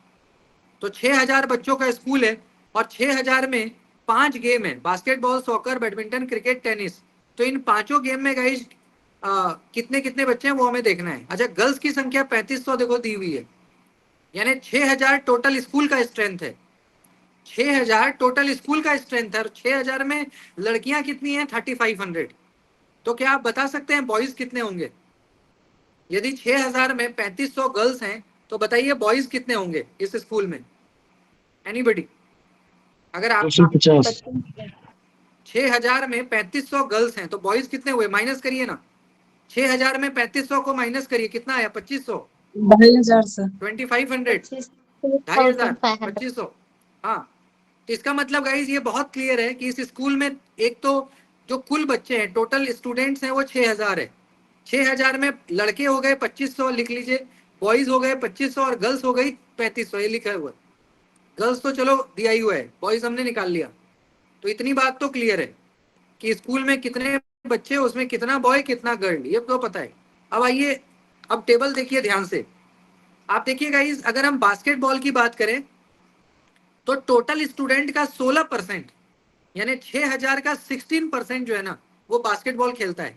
तो 6000 बच्चों का स्कूल है और 6000 में 5 गेम है, basketball, soccer, badminton, cricket, tennis. तो इन पांचों गेम में गाइस कितने कितने बच्चे हैं वो हमें देखना है। अच्छा, गर्ल्स की संख्या 3500 देखो दी हुई है, यानी 6000 टोटल स्कूल का स्ट्रेंथ है। 6000 टोटल स्कूल का स्ट्रेंथ है और 6000 में लड़कियां कितनी हैं 3500। तो क्या आप बता सकते हैं बॉयज कितने होंगे? यदि 6000 में 3500 गर्ल्स हैं तो बताइए बॉयज कितने होंगे इस स्कूल में? एनीबडी? अगर आप 250। 6000 में 3500 गर्ल्स हैं तो बॉयज कितने हुए, माइनस करिए ना। 6000 में 3500 को माइनस करिए, कितना आया? 2500। 2500 सर। 2500, 2500, 2500। हाँ, तो इसका मतलब गाइज ये बहुत क्लियर है कि इस स्कूल में एक तो जो कुल बच्चे हैं, टोटल स्टूडेंट्स हैं वो 6000 है। 6000 में लड़के हो गए 2500, लिख लीजिए, बॉयज हो गए 2500 और गर्ल्स हो गई 3500, ये लिखा हुआ है। गर्ल्स तो चलो दिया ही हुआ है, बॉयज हमने निकाल लिया। तो इतनी बात तो क्लियर है कि स्कूल में कितने बच्चे, उसमें कितना बॉय कितना गर्ल, ये तो पता है। अब आइए, अब टेबल देखिए ध्यान से। आप देखिए गाइज, अगर हम बास्केटबॉल की बात करें तो टोटल स्टूडेंट का 16%, यानी 6000 का 16% जो है ना वो बास्केटबॉल खेलता है।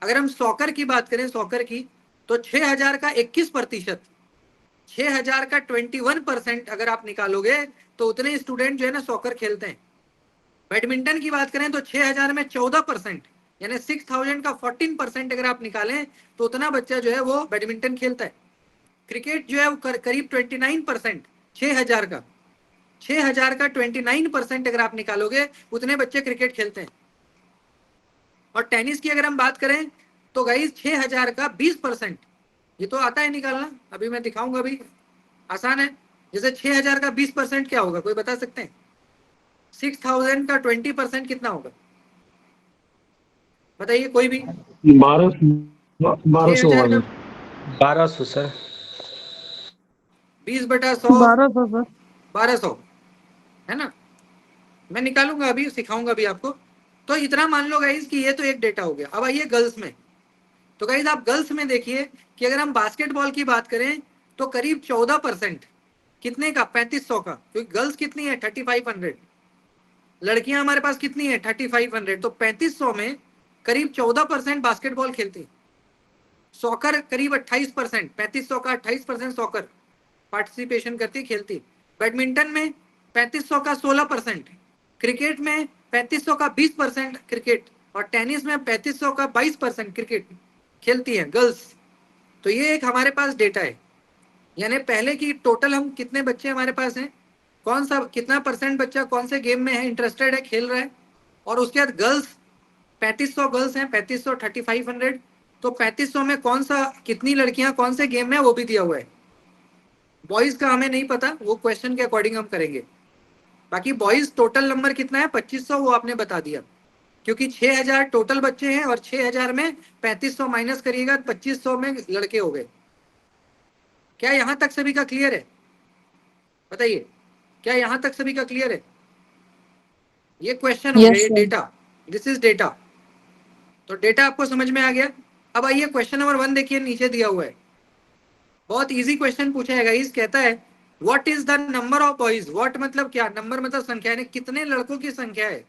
अगर हम सॉकर की बात करें, सॉकर की, तो 6000 का 21%, 6000 का 21% अगर आप निकालोगे तो उतने स्टूडेंट जो है ना सॉकर खेलते हैं। बैडमिंटन की बात करें तो 6000 में 14%, यानी 6000 का 14% अगर आप निकालें तो उतना बच्चा जो है वो बैडमिंटन खेलता है। क्रिकेट जो है वो करीब 29%, 6000 का 29% अगर आप निकालोगे उतने बच्चे क्रिकेट खेलते हैं। और टेनिस की अगर हम बात करें तो गाइस 6000 का 20%, ये तो आता है निकालना, अभी मैं दिखाऊंगा, अभी आसान है। जैसे 6000 का 20% क्या होगा, कोई बता सकते हैं? 6000 का 20% कितना होगा, बताइए कोई भी। 1200 6000 का 1200 सर। 20/100 1200 सर। 1200 है ना। मैं निकालूंगा अभी, सिखाऊंगा भी आपको। तो इतना मान लो गाइस कि ये तो एक डेटा हो गया। अब आइए गर्ल्स में। तो गाइस आप गर्ल्स में देखिए कि अगर हम बास्केटबॉल की बात करें तो करीब 14%, कितने का? 3500 का, क्योंकि गर्ल्स कितनी है 3500, लड़कियां हमारे पास कितनी है 3500, तो 3500 में करीब 14% बास्केटबॉल खेलती है। सॉकर करीब 28%, 3500 का 28% सॉकर पार्टिसिपेशन करती, खेलती। बैडमिंटन में 3500 का 16%, क्रिकेट में 3500 का 20% क्रिकेट, और टेनिस में 3500 का 22% क्रिकेट खेलती हैं गर्ल्स। तो ये एक हमारे पास डेटा है, यानी पहले की टोटल हम कितने बच्चे हमारे पास हैं, कौन सा कितना परसेंट बच्चा कौन से गेम में है, इंटरेस्टेड है, खेल रहा है। और उसके बाद गर्ल्स 3500 गर्ल्स हैं, 3500 3500, तो 3500 में कौन सा कितनी लड़कियां कौन से गेम में है वो भी दिया हुआ है। बॉयज का हमें नहीं पता, वो क्वेश्चन के अकॉर्डिंग हम करेंगे। बाकी बॉयज टोटल नंबर कितना है 2500, वो आपने बता दिया, क्योंकि 6000 टोटल बच्चे हैं और 6000 में 3500 माइनस करिएगा, 2500 में लड़के हो गए। क्या यहां तक सभी का क्लियर है? बताइए, क्या यहां तक सभी का क्लियर है? ये क्वेश्चन हो गया, ये डेटा, दिस इज डेटा। तो डेटा आपको समझ में आ गया। अब आइए क्वेश्चन नंबर 1 देखिए, नीचे दिया हुआ है, बहुत इजी क्वेश्चन पूछा है गाइस। कहता है what is the number of boys, what मतलब क्या, नंबर मतलब संख्या, यानी कितने लड़कों की संख्या है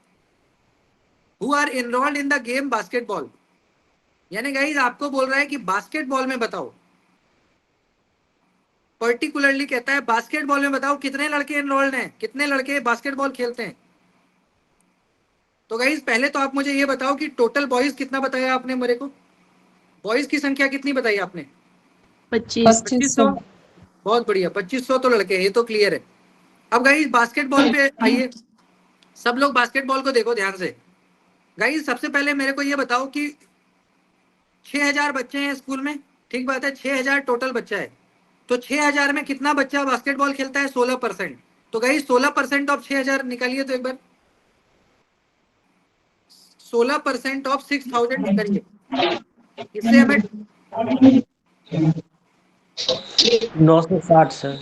who are enrolled in the game basketball. यानी गाइस आपको बोल रहा है कि बास्केटबॉल में बताओ, पर्टिकुलरली कहता है बास्केटबॉल में बताओ कितने लड़के एनरोल्ड हैं, कितने लड़के बास्केटबॉल खेलते हैं। तो गाइस पहले तो आप मुझे ये बताओ कि टोटल बॉयज कितना बताया आपने मेरे को, बॉयज की संख्या कितनी बताई आपने? 2500। बहुत बढ़िया, 2500 तो लड़के हैं, ये तो क्लियर है। अब गाइस बास्केटबॉल पे आइए, सब लोग बास्केटबॉल को देखो ध्यान से। गाइस सबसे पहले मेरे को ये बताओ कि 6000 बच्चे हैं स्कूल में, ठीक बात है, 6000 टोटल बच्चा है, तो 6000 में कितना बच्चा बास्केटबॉल खेलता है? 16%। तो गाइस 16% ऑफ 6000 निकालिए तो एक बार, 16% ऑफ 6000 निकालिए, इससे हमें 960 सर।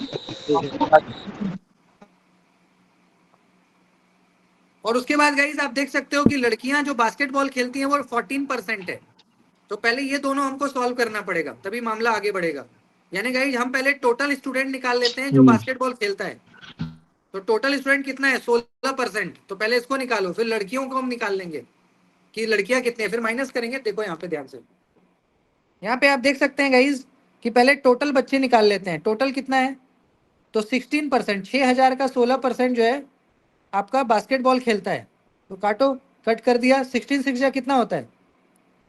और उसके बाद गाइस आप देख सकते हो कि लड़कियां जो बास्केटबॉल खेलती हैं वो 14% है। तो पहले ये दोनों हमको सॉल्व करना पड़ेगा, तभी मामला आगे बढ़ेगा। यानी गाइस हम पहले टोटल स्टूडेंट निकाल लेते हैं जो बास्केटबॉल खेलता है। तो टोटल स्टूडेंट कितना है? 16%। तो पहले इसको निकालो, फिर लड़कियों को हम निकाल लेंगे कि लड़कियां कितने हैं, फिर माइनस करेंगे। देखो यहाँ पे ध्यान से, यहाँ पे आप देख सकते हैं गाइस कि पहले टोटल बच्चे निकाल लेते हैं। टोटल कितना है? तो 16%, 6000 का 16% जो है आपका बास्केटबॉल खेलता है। तो काटो, कट कर दिया, 16 6 कितना होता है?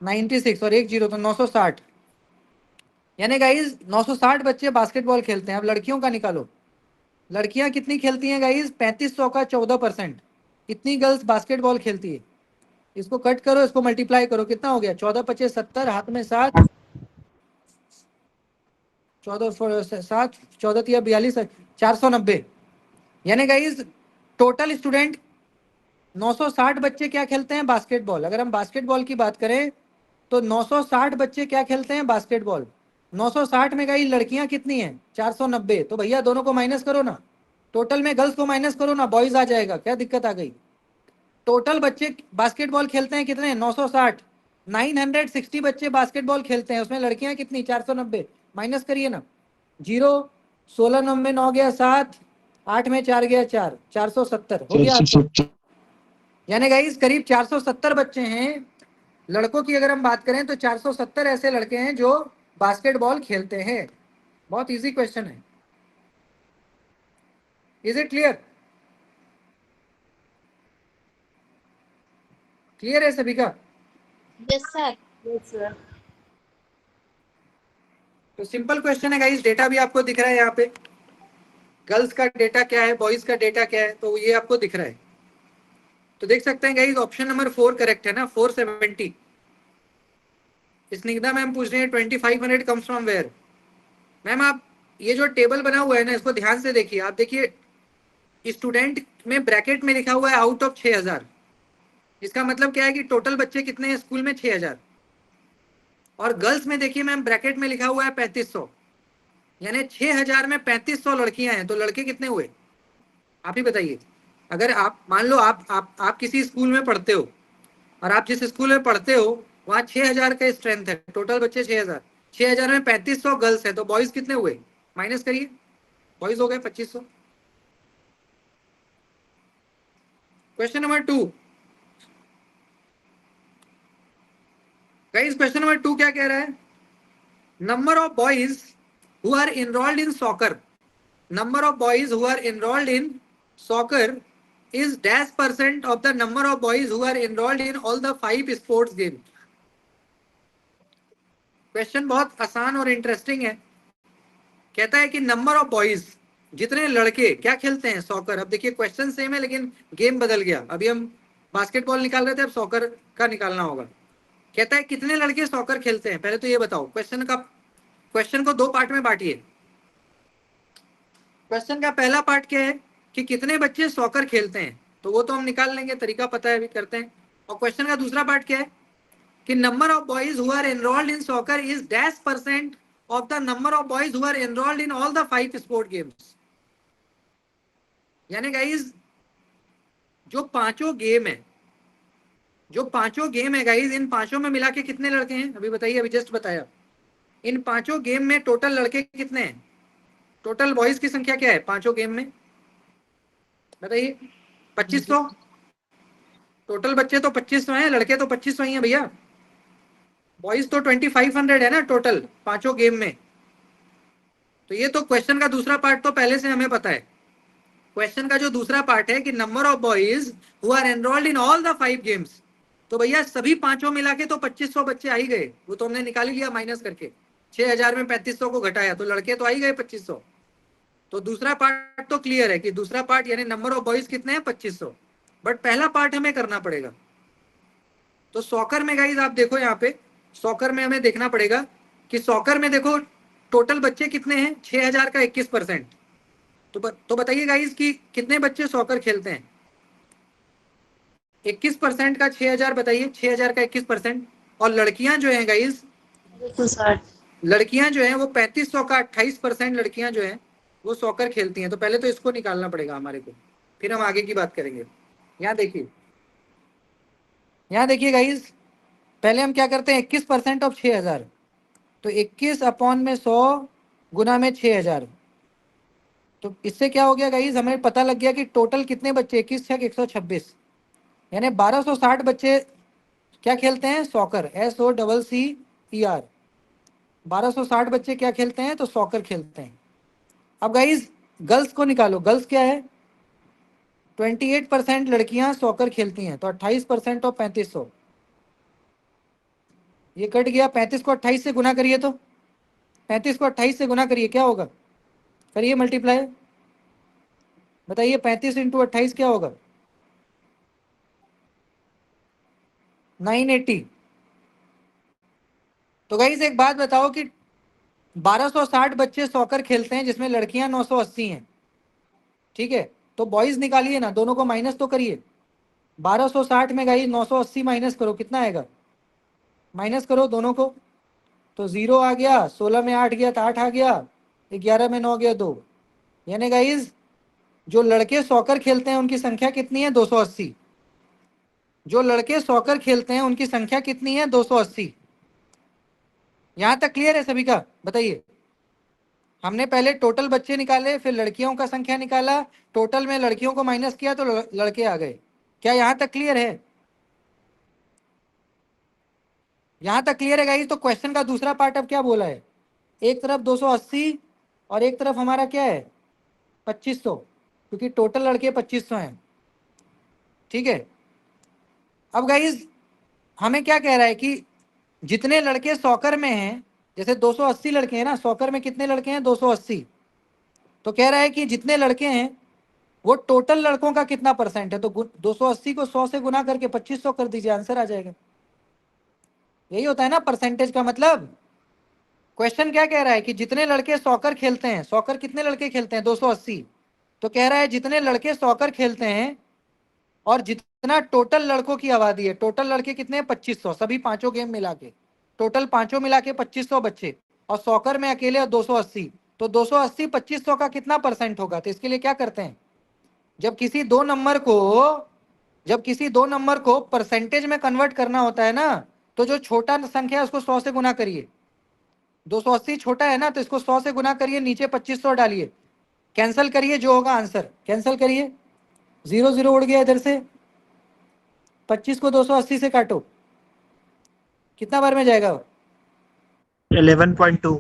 96 और 1 0 तो 960। यानी गाइज 960 बच्चे बास्केटबॉल खेलते हैं। अब लड़कियों का निकालो, लड़कियां कितनी खेलती हैं गाइज? 3500 का 14%, इतनी गर्ल्स बास्केटबॉल खेलती है। इसको कट करो, इसको मल्टीप्लाई करो, कितना हो गया? 14 25 70, हाथ में 7, 14 7 14 3 42, 490। यानी गाइज टोटल स्टूडेंट 960 बच्चे क्या खेलते हैं? बास्केटबॉल। अगर हम बास्केटबॉल की बात करें तो 960 बच्चे क्या खेलते हैं? बास्केटबॉल। 960 में गई लड़कियां कितनी हैं? 490। तो भैया दोनों को माइनस करो ना, टोटल में गर्ल्स को माइनस करो ना, बॉयज आ जाएगा, क्या दिक्कत आ गई? टोटल बच्चे बास्केटबॉल खेलते हैं कितने? 960। 960 बच्चे बास्केटबॉल खेलते हैं, उसमें लड़कियां कितनी? 490। माइनस करिए ना, 0 16 9 9 गया 7, 8 में 4 गया 4, 470 हो गया आपको। यानी गाइस करीब 470 बच्चे हैं। लड़कों की अगर हम बात करें तो 470 ऐसे लड़के हैं जो बास्केटबॉल खेलते हैं। बहुत इजी क्वेश्चन है। Is it clear? क्लियर है सभी का? Yes sir. Yes sir. तो सिंपल क्वेश्चन है गाइस, डेटा भी आपको दिख रहा है यहाँ पे, गर्ल्स का डेटा क्या है, बॉयज का डेटा क्या है, तो ये आपको दिख रहा है। तो देख सकते हैं गाइस ऑप्शन नंबर 4 करेक्ट है ना, 470। स्निग्धा मैम पूछ रहे हैं 2500 कम्स फ्रॉम वेयर। मैम आप ये जो टेबल बना हुआ है ना, इसको ध्यान से देखिए। आप देखिए स्टूडेंट में ब्रैकेट में लिखा हुआ है आउट ऑफ 6000। इसका मतलब क्या है कि टोटल बच्चे कितने हैं स्कूल में? 6000। और गर्ल्स में देखिए मैम ब्रैकेट में लिखा हुआ है 3500। यानी 6000 में 3500 लड़कियां हैं, तो लड़के कितने हुए? आप ही बताइए। अगर आप मान लो आप किसी स्कूल में पढ़ते हो, और आप जिस स्कूल में पढ़ते हो वहाँ 6000 का स्ट्रेंथ है, टोटल बच्चे 6000, 6000 में 3500 गर्ल्स है, तो बॉयज कितने हुए? माइनस करिए, बॉयज हो गए 2500। Question number 2 guys, question number 2 क्या कह रहा है? Number of boys who are enrolled in soccer, number of boys who are enrolled in soccer is -% of the number of boys who are enrolled in all the 5 sports games. Question बहुत आसान और इंटरेस्टिंग है। कहता है कि नंबर ऑफ बॉयज, जितने लड़के क्या खेलते हैं? सॉकर। अब देखिए क्वेश्चन सेम है लेकिन गेम बदल गया। अभी हम बास्केटबॉल निकाल रहे थे, अब सॉकर का निकालना होगा। कहता है कितने लड़के सॉकर खेलते हैं? पहले तो ये बताओ। क्वेश्चन को 2 पार्ट में बांटिए। क्वेश्चन का पहला पार्ट क्या है कि कितने बच्चे सॉकर खेलते हैं, तो वो तो हम निकाल लेंगे, तरीका पता है, अभी करते हैं। और क्वेश्चन का दूसरा पार्ट क्या है कि number of boys who are enrolled in soccer is -% of the number of boys who are enrolled in all the 5 sport games. यानी गाइज जो पांचों गेम है गाइज, इन पांचों में मिला के कितने लड़के हैं? अभी बताइए, अभी जस्ट बताया। इन पांचों गेम में टोटल लड़के कितने हैं? टोटल बॉयज की संख्या क्या है पांचों गेम में? बताइए। 2500। टोटल बच्चे तो 2500 हैं, लड़के तो 2500 ही हैं भैया। बॉयज तो 2500 है ना टोटल पांचों गेम में। तो ये तो क्वेश्चन का दूसरा पार्ट तो पहले से हमें पता है। क्वेश्चन का जो दूसरा पार्ट है कि number of boys who are enrolled in all the 5 games, तो भैया सभी पांचों मिला के तो 2500 बच्चे आ ही गए। वो तो हमने निकाल ही लिया माइनस करके, 6000 में 3500 को घटाया तो लड़के तो आ ही गए 2500। तो दूसरा पार्ट तो क्लियर है कि दूसरा पार्ट यानी नंबर ऑफ बॉयज कितने हैं? 2500। बट पहला पार्ट हमें करना पड़ेगा। तो सॉकर में गाइज आप देखो यहाँ पे, सॉकर में हमें देखना पड़ेगा कि सॉकर में देखो टोटल बच्चे कितने हैं, 6000 का 21%। तो बताइए गाइज कि कितने बच्चे सॉकर खेलते हैं? 21% का 6000, बताइए 6000 का 21%। और लड़कियां जो हैं गाइज, 160। लड़कियां जो हैं वो 3500 का 28% लड़कियां जो हैं वो सॉकर खेलती हैं। तो पहले तो इसको निकालना पड़ेगा हमारे को, फिर हम आगे की बात करेंगे। यहाँ देखिए, यहाँ देखिए गाइज, पहले हम क्या करते हैं, 21% ऑफ 6000, तो 21 अपॉन में 100 गुना में 6000। तो इससे क्या हो गया गाइज, हमें पता लग गया कि टोटल कितने बच्चे, 21 छक 126, यानी 1260 बच्चे क्या खेलते हैं, सॉकर, SOCCER। 1260 बच्चे क्या खेलते हैं, तो सॉकर खेलते हैं। अब गाइज गर्ल्स को निकालो, गर्ल्स क्या है, 28% लड़कियां सॉकर खेलती हैं, तो 28% और 3500, ये कट गया। 35 को 28 से गुना करिए, तो 35 को 28 से गुना करिए, क्या होगा, करिए मल्टीप्लाई, बताइए 35 इंटू 28 क्या होगा, 980। तो गाइस एक बात बताओ कि 1260 बच्चे सॉकर खेलते हैं जिसमें लड़कियां 980 हैं, ठीक है। तो बॉयज निकालिए ना, दोनों को माइनस तो करिए। 1260 में गाइस 980 माइनस करो, कितना आएगा, माइनस करो दोनों को, तो 0 आ गया, 16 में 8 गया तो 8 आ गया, 11 में 9 गया 2, यानी गाइस जो लड़के सॉकर खेलते हैं उनकी संख्या कितनी है, 280। जो लड़के सॉकर खेलते हैं उनकी संख्या कितनी है, 280। यहां तक क्लियर है सभी का, बताइए। हमने पहले टोटल बच्चे निकाले, फिर लड़कियों का संख्या निकाला, टोटल में लड़कियों को माइनस किया तो लड़के आ गए। क्या यहां तक क्लियर है, यहां तक क्लियर है गाइस। तो क्वेश्चन का दूसरा पार्ट अब क्या बोला है, एक तरफ 280 और एक तरफ हमारा क्या है, 2500, क्योंकि टोटल लड़के 2500 हैं, ठीक है। अब गाइस हमें क्या कह रहा है कि जितने लड़के सॉकर में हैं, जैसे 280 लड़के हैं ना, सॉकर में कितने लड़के हैं, 280। तो कह रहा है कि जितने लड़के हैं वो टोटल लड़कों का कितना परसेंट है, तो 280 को 100 से गुना करके 2500 कर दीजिए, आंसर आ जाएगा। यही होता है ना परसेंटेज का मतलब। क्वेश्चन क्या कह रहा है कि जितने लड़के सॉकर खेलते हैं, सॉकर कितने लड़के खेलते हैं, 280, तो कह रहा है जितने लड़के सॉकर खेलते हैं और जितना टोटल लड़कों की आबादी है, टोटल लड़के कितने हैं, 2500, सभी पांचों गेम मिला के, टोटल पांचों मिला के 2500 बच्चे, और सॉकर में अकेले 280, तो 280 2500 का कितना परसेंट होगा। तो इसके लिए क्या करते हैं, जब किसी दो नंबर को परसेंटेज में कन्वर्ट करना होता है ना, तो जो छोटा संख्या है उसको 100 से गुना करिए। 280 छोटा है ना, तो इसको 100 से गुना करिए, नीचे 2500 डालिए, कैंसिल करिए, जो होगा आंसर, कैंसिल करिए, 0 0 उड़ गया इधर से, 25 को 280 से काटो, कितना बार में जाएगा, 11.2।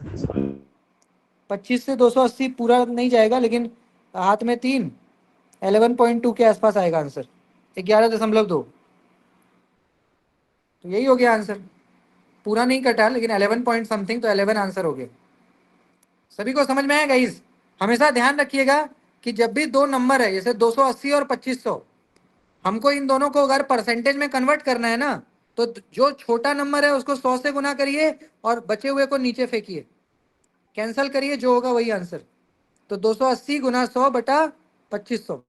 25 से 280 पूरा नहीं जाएगा, लेकिन हाथ में 3, 11.2 के आसपास आएगा आंसर, 11.2। तो यही हो गया आंसर, पूरा नहीं कटा लेकिन 11 पॉइंट समथिंग, तो 11 आंसर हो गया। सभी को समझ में आया गाइस। हमेशा ध्यान रखिएगा कि जब भी दो नंबर है, जैसे 280 और 2500, हमको इन दोनों को अगर परसेंटेज में कन्वर्ट करना है ना, तो जो छोटा नंबर है उसको 100 से गुना करिए और बचे हुए को नीचे फेंकिए, कैंसिल करिए, जो होगा वही आंसर। तो 280 गुना 100 बटा 2500।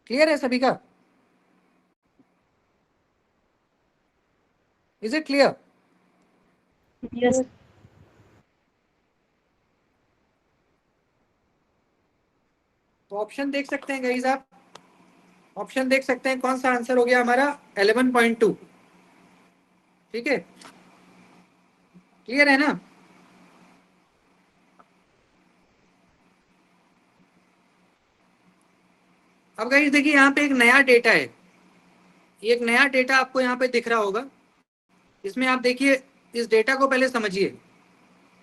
क्लियर है सभी का, इज इट क्लियर। यस। तो ऑप्शन देख सकते हैं गाइस, आप ऑप्शन देख सकते हैं, कौन सा आंसर हो गया हमारा, 11.2, ठीक है, क्लियर है ना। अब गाइस देखिए यहाँ पे एक नया डेटा है, एक नया डेटा आपको यहाँ पे दिख रहा होगा, इसमें आप देखिए, इस डेटा को पहले समझिए।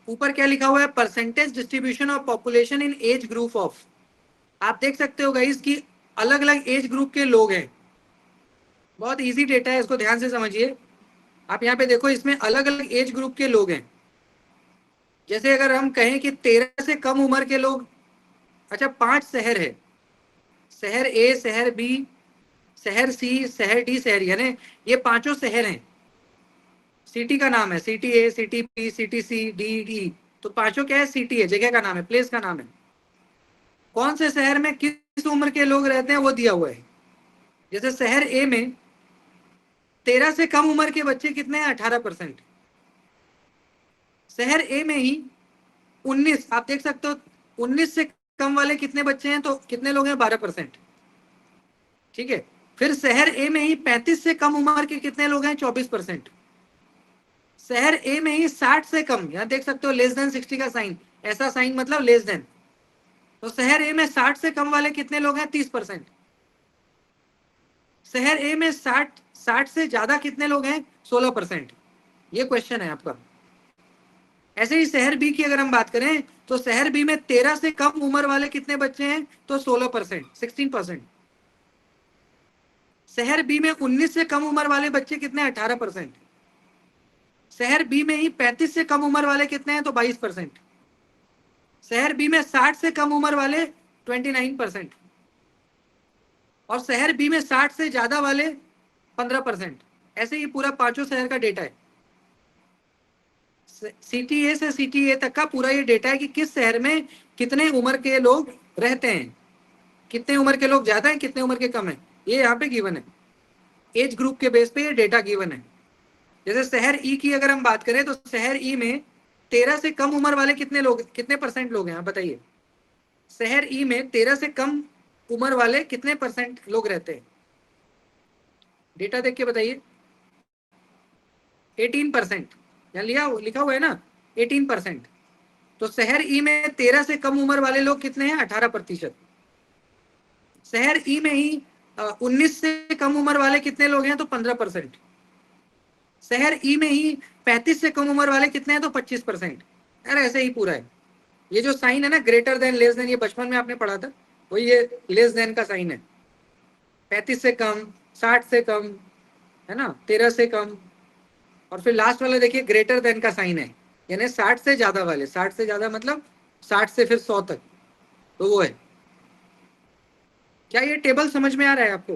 ऊपर क्या लिखा हुआ है, percentage distribution of population in as group of. आप देख सकते हो गाइस कि अलग अलग एज ग्रुप के लोग हैं। बहुत इजी डेटा है, इसको ध्यान से समझिए। आप यहाँ पे देखो, इसमें अलग अलग एज ग्रुप के लोग हैं। जैसे अगर हम कहें कि 13 से कम उम्र के लोग, अच्छा 5 शहर है, शहर ए, शहर बी, शहर सी, शहर डी, शहर, यानी ये पांचों शहर हैं। सिटी का नाम है, सिटी ए, सिटी बी, सिटी सी, डी, डी। तो पांचों क्या है? सिटी है, जगह का नाम है, प्लेस का नाम है। कौन से शहर में किस उम्र के लोग रहते हैं वो दिया हुआ है। जैसे शहर ए में 13 से कम उम्र के बच्चे कितने हैं? 18%। शहर ए में ही 19, आप देख सकते हो, 19 से कम वाले कितने बच्चे हैं? तो कितने लोग हैं? 12%। ठीक है। फिर शहर ए में ही 35 से कम उम्र के कितने लोग हैं? 24%। शहर ए में ही 60 से कम, यहां देख सकते हो लेस देन 60 का साइन, ऐसा साइन मतलब लेस देन। तो शहर ए में 60 से कम वाले कितने लोग हैं? 30%। शहर ए में 60 से ज्यादा कितने लोग हैं? 16%। ये क्वेश्चन है आपका। ऐसे ही शहर बी की अगर हम बात करें तो शहर बी में 13 से कम उम्र वाले कितने बच्चे हैं? तो 16%, 16%। शहर बी में 19 से कम उम्र वाले बच्चे कितने? 18%। शहर बी में ही 35 से कम उम्र वाले कितने हैं? तो 22%। शहर बी में 60 से कम उम्र वाले 29%। और शहर बी में 60 से ज्यादा वाले 15%। ऐसे ही पूरा पांचों शहर का डेटा है। सिटी ए से सिटी ए तक का पूरा ये डेटा है कि किस शहर में कितने उम्र के लोग रहते हैं, कितने उम्र के लोग ज्यादा हैं, कितने उम्र के कम हैं, ये यहाँ पे गिवन है। एज ग्रुप के बेस पे ये डेटा गिवन है। जैसे शहर ई की अगर हम बात करें तो शहर ई में 13 से कम उम्र वाले कितने लोग, कितने परसेंट लोग हैं? आप बताइए। शहर ई में 13 से कम उम्र वाले कितने परसेंट लोग रहते हैं? डेटा देख के बताइए। 18%, यहाँ लिखा हुआ है ना 18%। तो शहर ई में 13 से कम उम्र वाले लोग कितने हैं? 18%। शहर ई में ही 19 से कम उम्र वाले कितने लोग हैं? तो 15%। शहर ई में ही 35 से कम उम्र वाले कितने हैं? तो 25%। यार ऐसे ही पूरा है। ये जो साइन है ना, ग्रेटर देन, लेस देन, ये बचपन में आपने पढ़ा था, वही ये लेस देन का साइन है। 35 से कम, 60 से कम, है ना, 13 से कम, और फिर लास्ट वाला देखिए ग्रेटर देन का साइन है, यानी 60 से ज्यादा वाले। 60 से ज्यादा मतलब 60 से फिर 100 तक, तो वो है। क्या ये टेबल समझ में आ रहा है आपको?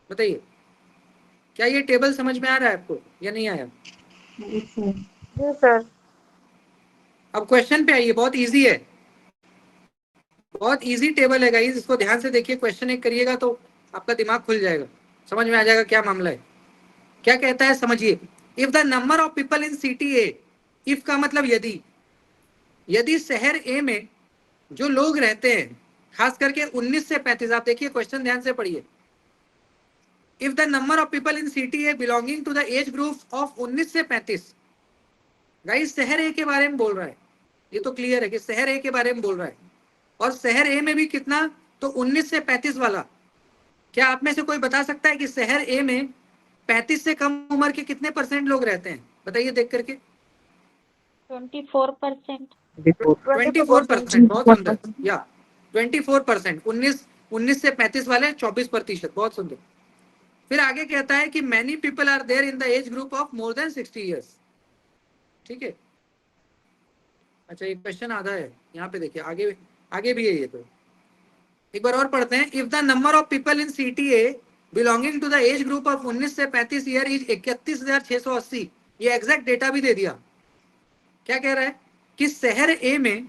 बताइए, क्या ये टेबल समझ में आ रहा है आपको या नहीं आया? जी सर। अब क्वेश्चन पे आइए, बहुत इजी है, बहुत इजी टेबल है गाइस, इसको ध्यान से देखिए। क्वेश्चन एक करिएगा तो आपका दिमाग खुल जाएगा, समझ में आ जाएगा क्या मामला है। क्या कहता है समझिए। If the number of people in city A, if का मतलब यदि शहर ए में जो लोग रहते हैं, खास करके 19 से 35, आप देखिए क्वेश्चन ध्यान से पढ़िए। If the number of people in city A belonging to the age group of 19 से 35, गाइस शहर ए के बारे में बोल रहा है, ये तो क्लियर है कि शहर ए के बारे में बोल रहा है। और शहर ए में भी कितना? तो 19 से 35 वाला। क्या आप में से कोई बता सकता है कि शहर ए में 35 से कम उम्र के कितने परसेंट लोग रहते हैं? बताइए देख करके। 24%। 24%, बहुत सुंदर। या 24%, 19 से 35 वाले 24%, बहुत सुंदर। फिर आगे कहता है कि many people are there in the age group of more than 60 years. ठीक है। अच्छा, ये क्वेश्चन आधा है, यहाँ पे देखिए, आगे भी है ये। तो एक बार और पढ़ते हैं। If the number of people in city A belonging to the age group of 19 से 35 ईयर इज 31,680। ये एग्जैक्ट डेटा भी दे दिया। क्या कह रहा है कि शहर ए में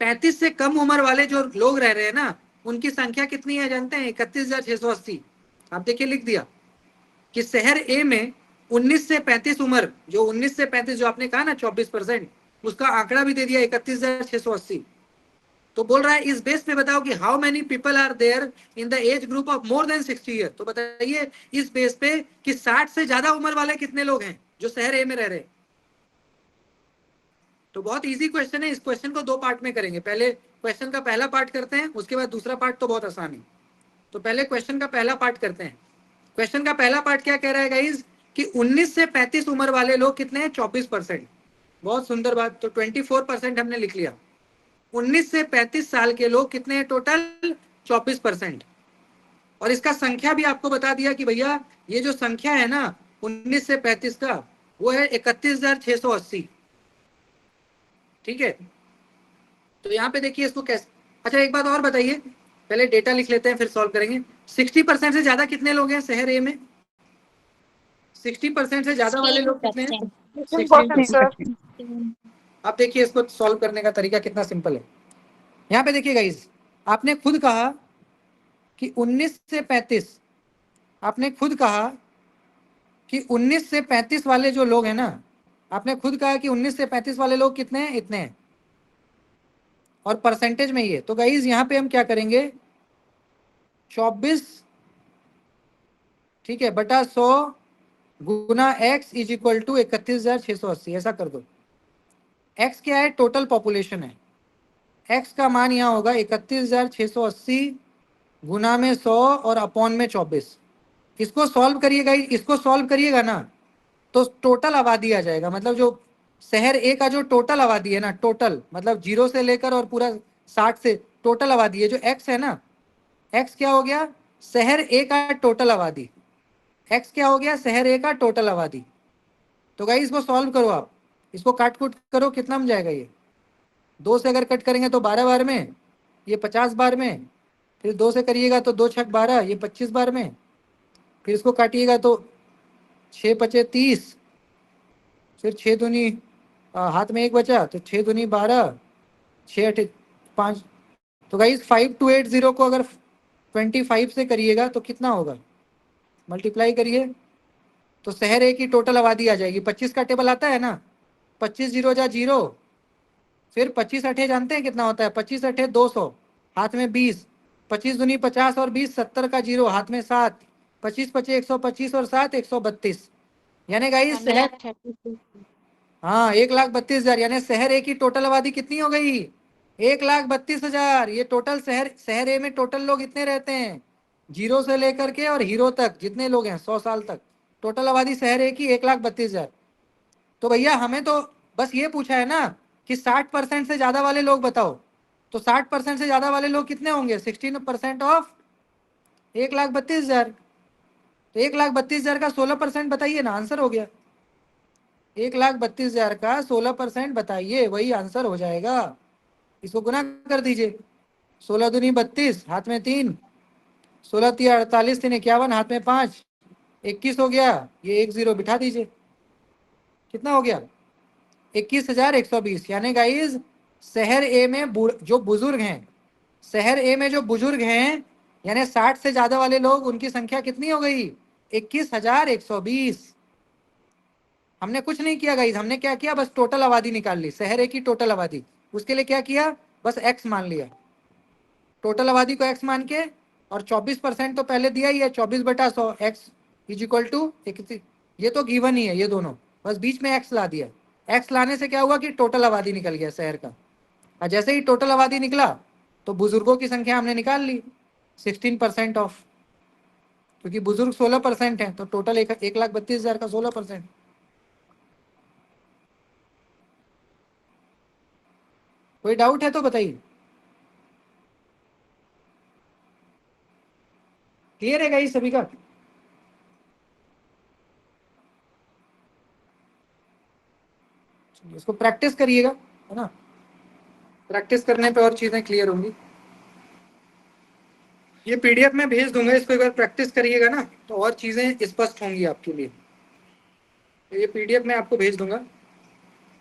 35 से कम उम्र वाले जो लोग रह रहे हैं ना, उनकी संख्या कितनी है जानते हैं? 31,680। आप देखिए लिख दिया कि शहर ए में 19 से 35 उम्र, जो 19 से 35 जो आपने कहा ना 24%, उसका आंकड़ा भी दे दिया 31,680। तो बोल रहा है इस बेस पे बताओ कि how many people are there in the age group of more than 60 year. तो बताइए इस बेस पे कि 60 से ज्यादा उम्र वाले कितने लोग हैं जो शहर ए में रह रहे हैं। तो बहुत इजी क्वेश्चन है। इस क्वेश्चन को दो पार्ट में करेंगे। पहले क्वेश्चन का पहला पार्ट करते हैं, उसके बाद दूसरा पार्ट तो बहुत आसान है। तो पहले क्वेश्चन का पहला पार्ट करते हैं। क्वेश्चन का पहला पार्ट क्या कह रहा है गाइज कि 19 से 35 उम्र वाले लोग कितने हैं? 24%। बहुत सुंदर बात। तो 24% हमने लिख लिया। 19 से 35 साल के लोग कितने हैं टोटल? 24%। और इसका संख्या भी आपको बता दिया कि भैया ये जो संख्या है ना 19 से 35 का, वो है 31,680। ठीक है। तो यहाँ पे देखिए इसको कैसे, अच्छा एक बात और बताइए, पहले डेटा लिख लेते हैं फिर सॉल्व करेंगे। 60% से ज्यादा कितने लोग हैं शहर ए में? 60% से ज्यादा वाले लोग कितने हैं? 16%, सर। 16%। अब देखिए इसको सॉल्व करने का तरीका कितना सिंपल है। यहाँ पे देखिए गाइस, आपने खुद कहा कि 19 से 35, आपने खुद कहा कि 19 से 35 वाले जो लोग हैं ना, आपने खुद कहा कि 19 से 35 वाले लोग कितने हैं? इतने हैं, और परसेंटेज में ये। तो गाइस यहाँ पे हम क्या करेंगे, 24, ठीक है, बटा 100 गुना x इज इक्वल टू 31,680, ऐसा कर दो। x क्या है? टोटल पॉपुलेशन है। x का मान यहाँ होगा 31,680 गुना में 100 और अपॉन में 24। इसको सॉल्व करिएगा, इसको सॉल्व करिएगा ना तो टोटल आबादी आ जाएगा। मतलब जो शहर ए का जो टोटल आबादी है ना, टोटल मतलब 0 से लेकर और पूरा 60 से टोटल आबादी है, जो x है ना, x क्या हो गया? शहर ए का टोटल आबादी। x क्या हो गया? शहर ए का टोटल आबादी। तो गाइस इसको सॉल्व करो आप, इसको काट कूट करो, कितना में जाएगा ये? 2 से अगर कट करेंगे तो 12 बार में, ये 50 बार में, फिर 2 से करिएगा तो 2 छक 12, ये 25 बार में, फिर इसको काटिएगा तो 6 पचे 30, फिर 6 दूनी हाथ में 1 बचा तो 6 दूनी 12, 6 अठे 5। तो गाइस 5280 को अगर 25 से करिएगा तो कितना होगा? मल्टीप्लाई करिए तो शहर ए की टोटल आबादी आ जाएगी। 25 का टेबल आता है ना, 25 जीरो जा जीरो, फिर 25 अठे जानते हैं कितना होता है? 25 अठे 200, हाथ में 20, 25 दूनी 50 और 20 70 का जीरो, हाथ में 7, 25 पचे 125 और 7 132। यानी गाइस शहर, हाँ 1,32,000, यानी शहर ए की टोटल आबादी कितनी हो गई? 1,32,000। ये टोटल शहर ए में टोटल लोग इतने रहते हैं, 0 से लेकर के और हीरो तक जितने लोग हैं 100 साल तक, टोटल आबादी शहर ए की 1,32,000। तो भैया हमें तो बस ये पूछा है ना कि 60% से ज्यादा वाले लोग बताओ। तो 60% से ज्यादा वाले लोग कितने होंगे? 16% ऑफ 1,32,000। तो 1,32,000 का 16% बताइए ना, आंसर हो गया। 1,32,000 का 16% बताइए, वही आंसर हो जाएगा। इसको गुना कर दीजिए, 16 दूनी 32, हाथ में 3, 16 तिया 48, 3 51, हाथ में 5, 21 हो गया। ये 1 0 बिठा दीजिए, कितना हो गया? 21,120। यानी गाइज शहर ए में जो बुजुर्ग हैं, शहर ए में जो बुजुर्ग हैं, यानी 60 से ज्यादा वाले लोग, उनकी संख्या कितनी हो गई? 21,120। हमने कुछ नहीं किया गाइज, हमने क्या किया? बस टोटल आबादी निकाल ली, शहर ए की टोटल आबादी। उसके लिए क्या किया? बस x मान लिया, टोटल आबादी को x मान के, और 24% तो पहले दिया ही है, 24 बटा 100 x इज इक्वल टू, ये तो गिवन ही है ये दोनों, बस बीच में x ला दिया। x लाने से क्या हुआ कि टोटल आबादी निकल गया शहर का। और जैसे ही टोटल आबादी निकला तो बुजुर्गों की संख्या हमने निकाल ली 16% ऑफ, क्योंकि बुजुर्ग 16% है, तो टोटल 1,32,000 का 16%। कोई डाउट है तो बताइए। क्लियर है गाइस सभी का? इसको प्रैक्टिस करिएगा, है ना, प्रैक्टिस करने पे और चीजें क्लियर होंगी। ये पीडीएफ में भेज दूंगा, इसको एक बार प्रैक्टिस करिएगा ना तो और चीजें स्पष्ट होंगी आपके लिए। तो ये पीडीएफ में आपको भेज दूंगा।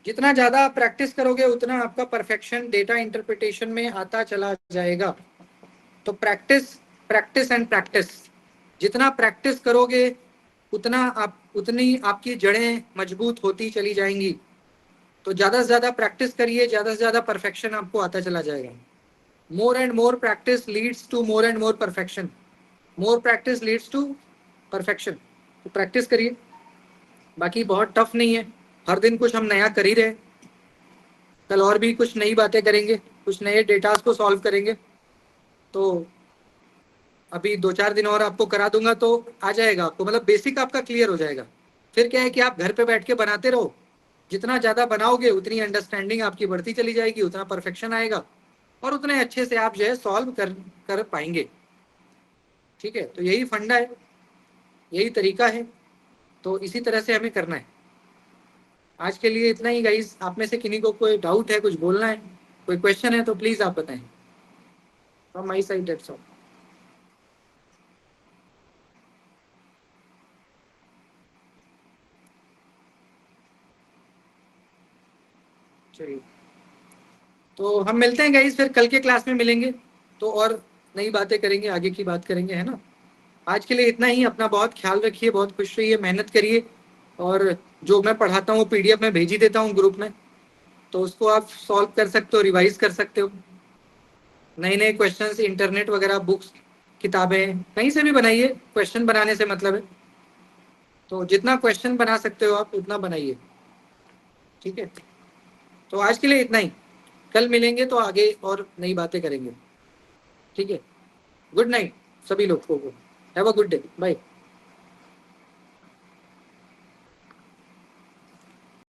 जितना ज्यादा आप प्रैक्टिस करोगे उतना आपका परफेक्शन डेटा इंटरप्रिटेशन में आता चला जाएगा। तो प्रैक्टिस, प्रैक्टिस एंड प्रैक्टिस, जितना प्रैक्टिस करोगे उतनी आपकी जड़ें मजबूत होती चली जाएंगी। तो ज्यादा से ज्यादा प्रैक्टिस करिए, ज्यादा से ज्यादा परफेक्शन आपको आता चला जाएगा। More and more practice leads to more and more perfection, more practice leads to perfection. तो प्रैक्टिस करिए, बाकी बहुत टफ नहीं है, हर दिन कुछ हम नया कर ही रहे। कल और भी कुछ नई बातें करेंगे, कुछ नए डेटास को सॉल्व करेंगे। तो अभी 2-4 दिन और आपको करा दूंगा तो आ जाएगा आपको, मतलब बेसिक आपका क्लियर हो जाएगा। फिर क्या है कि आप घर पे बैठ के बनाते रहो, जितना ज़्यादा बनाओगे उतनी अंडरस्टैंडिंग आपकी बढ़ती चली जाएगी, उतना परफेक्शन आएगा और उतने अच्छे से आप जो है सॉल्व कर पाएंगे। ठीक है, तो यही फंडा है, यही तरीका है, तो इसी तरह से हमें करना है। आज के लिए इतना ही गाइस। आप में से किन्हीं को कोई डाउट है, कुछ बोलना है, कोई क्वेश्चन है तो प्लीज़ आप बताएं। From my side that's all. चलिए, तो हम मिलते हैं गाइस, फिर कल के क्लास में मिलेंगे तो और नई बातें करेंगे, आगे की बात करेंगे, है ना। आज के लिए इतना ही। अपना बहुत ख्याल रखिए, बहुत खुश रहिए, मेहनत करिए, और जो मैं पढ़ाता हूँ PDF में भेज ही देता हूँ ग्रुप में, तो उसको आप सॉल्व कर सकते हो, रिवाइज कर सकते हो। नए नए क्वेश्चंस, इंटरनेट वगैरह, बुक्स, किताबें कहीं से भी बनाइए, क्वेश्चन बनाने से मतलब है। तो जितना क्वेश्चन बना सकते हो आप उतना बनाइए, ठीक है। तो आज के लिए इतना ही, कल मिलेंगे तो आगे और नई बातें करेंगे, ठीक है। गुड नाइट सभी लोगों को, have a good day, bye.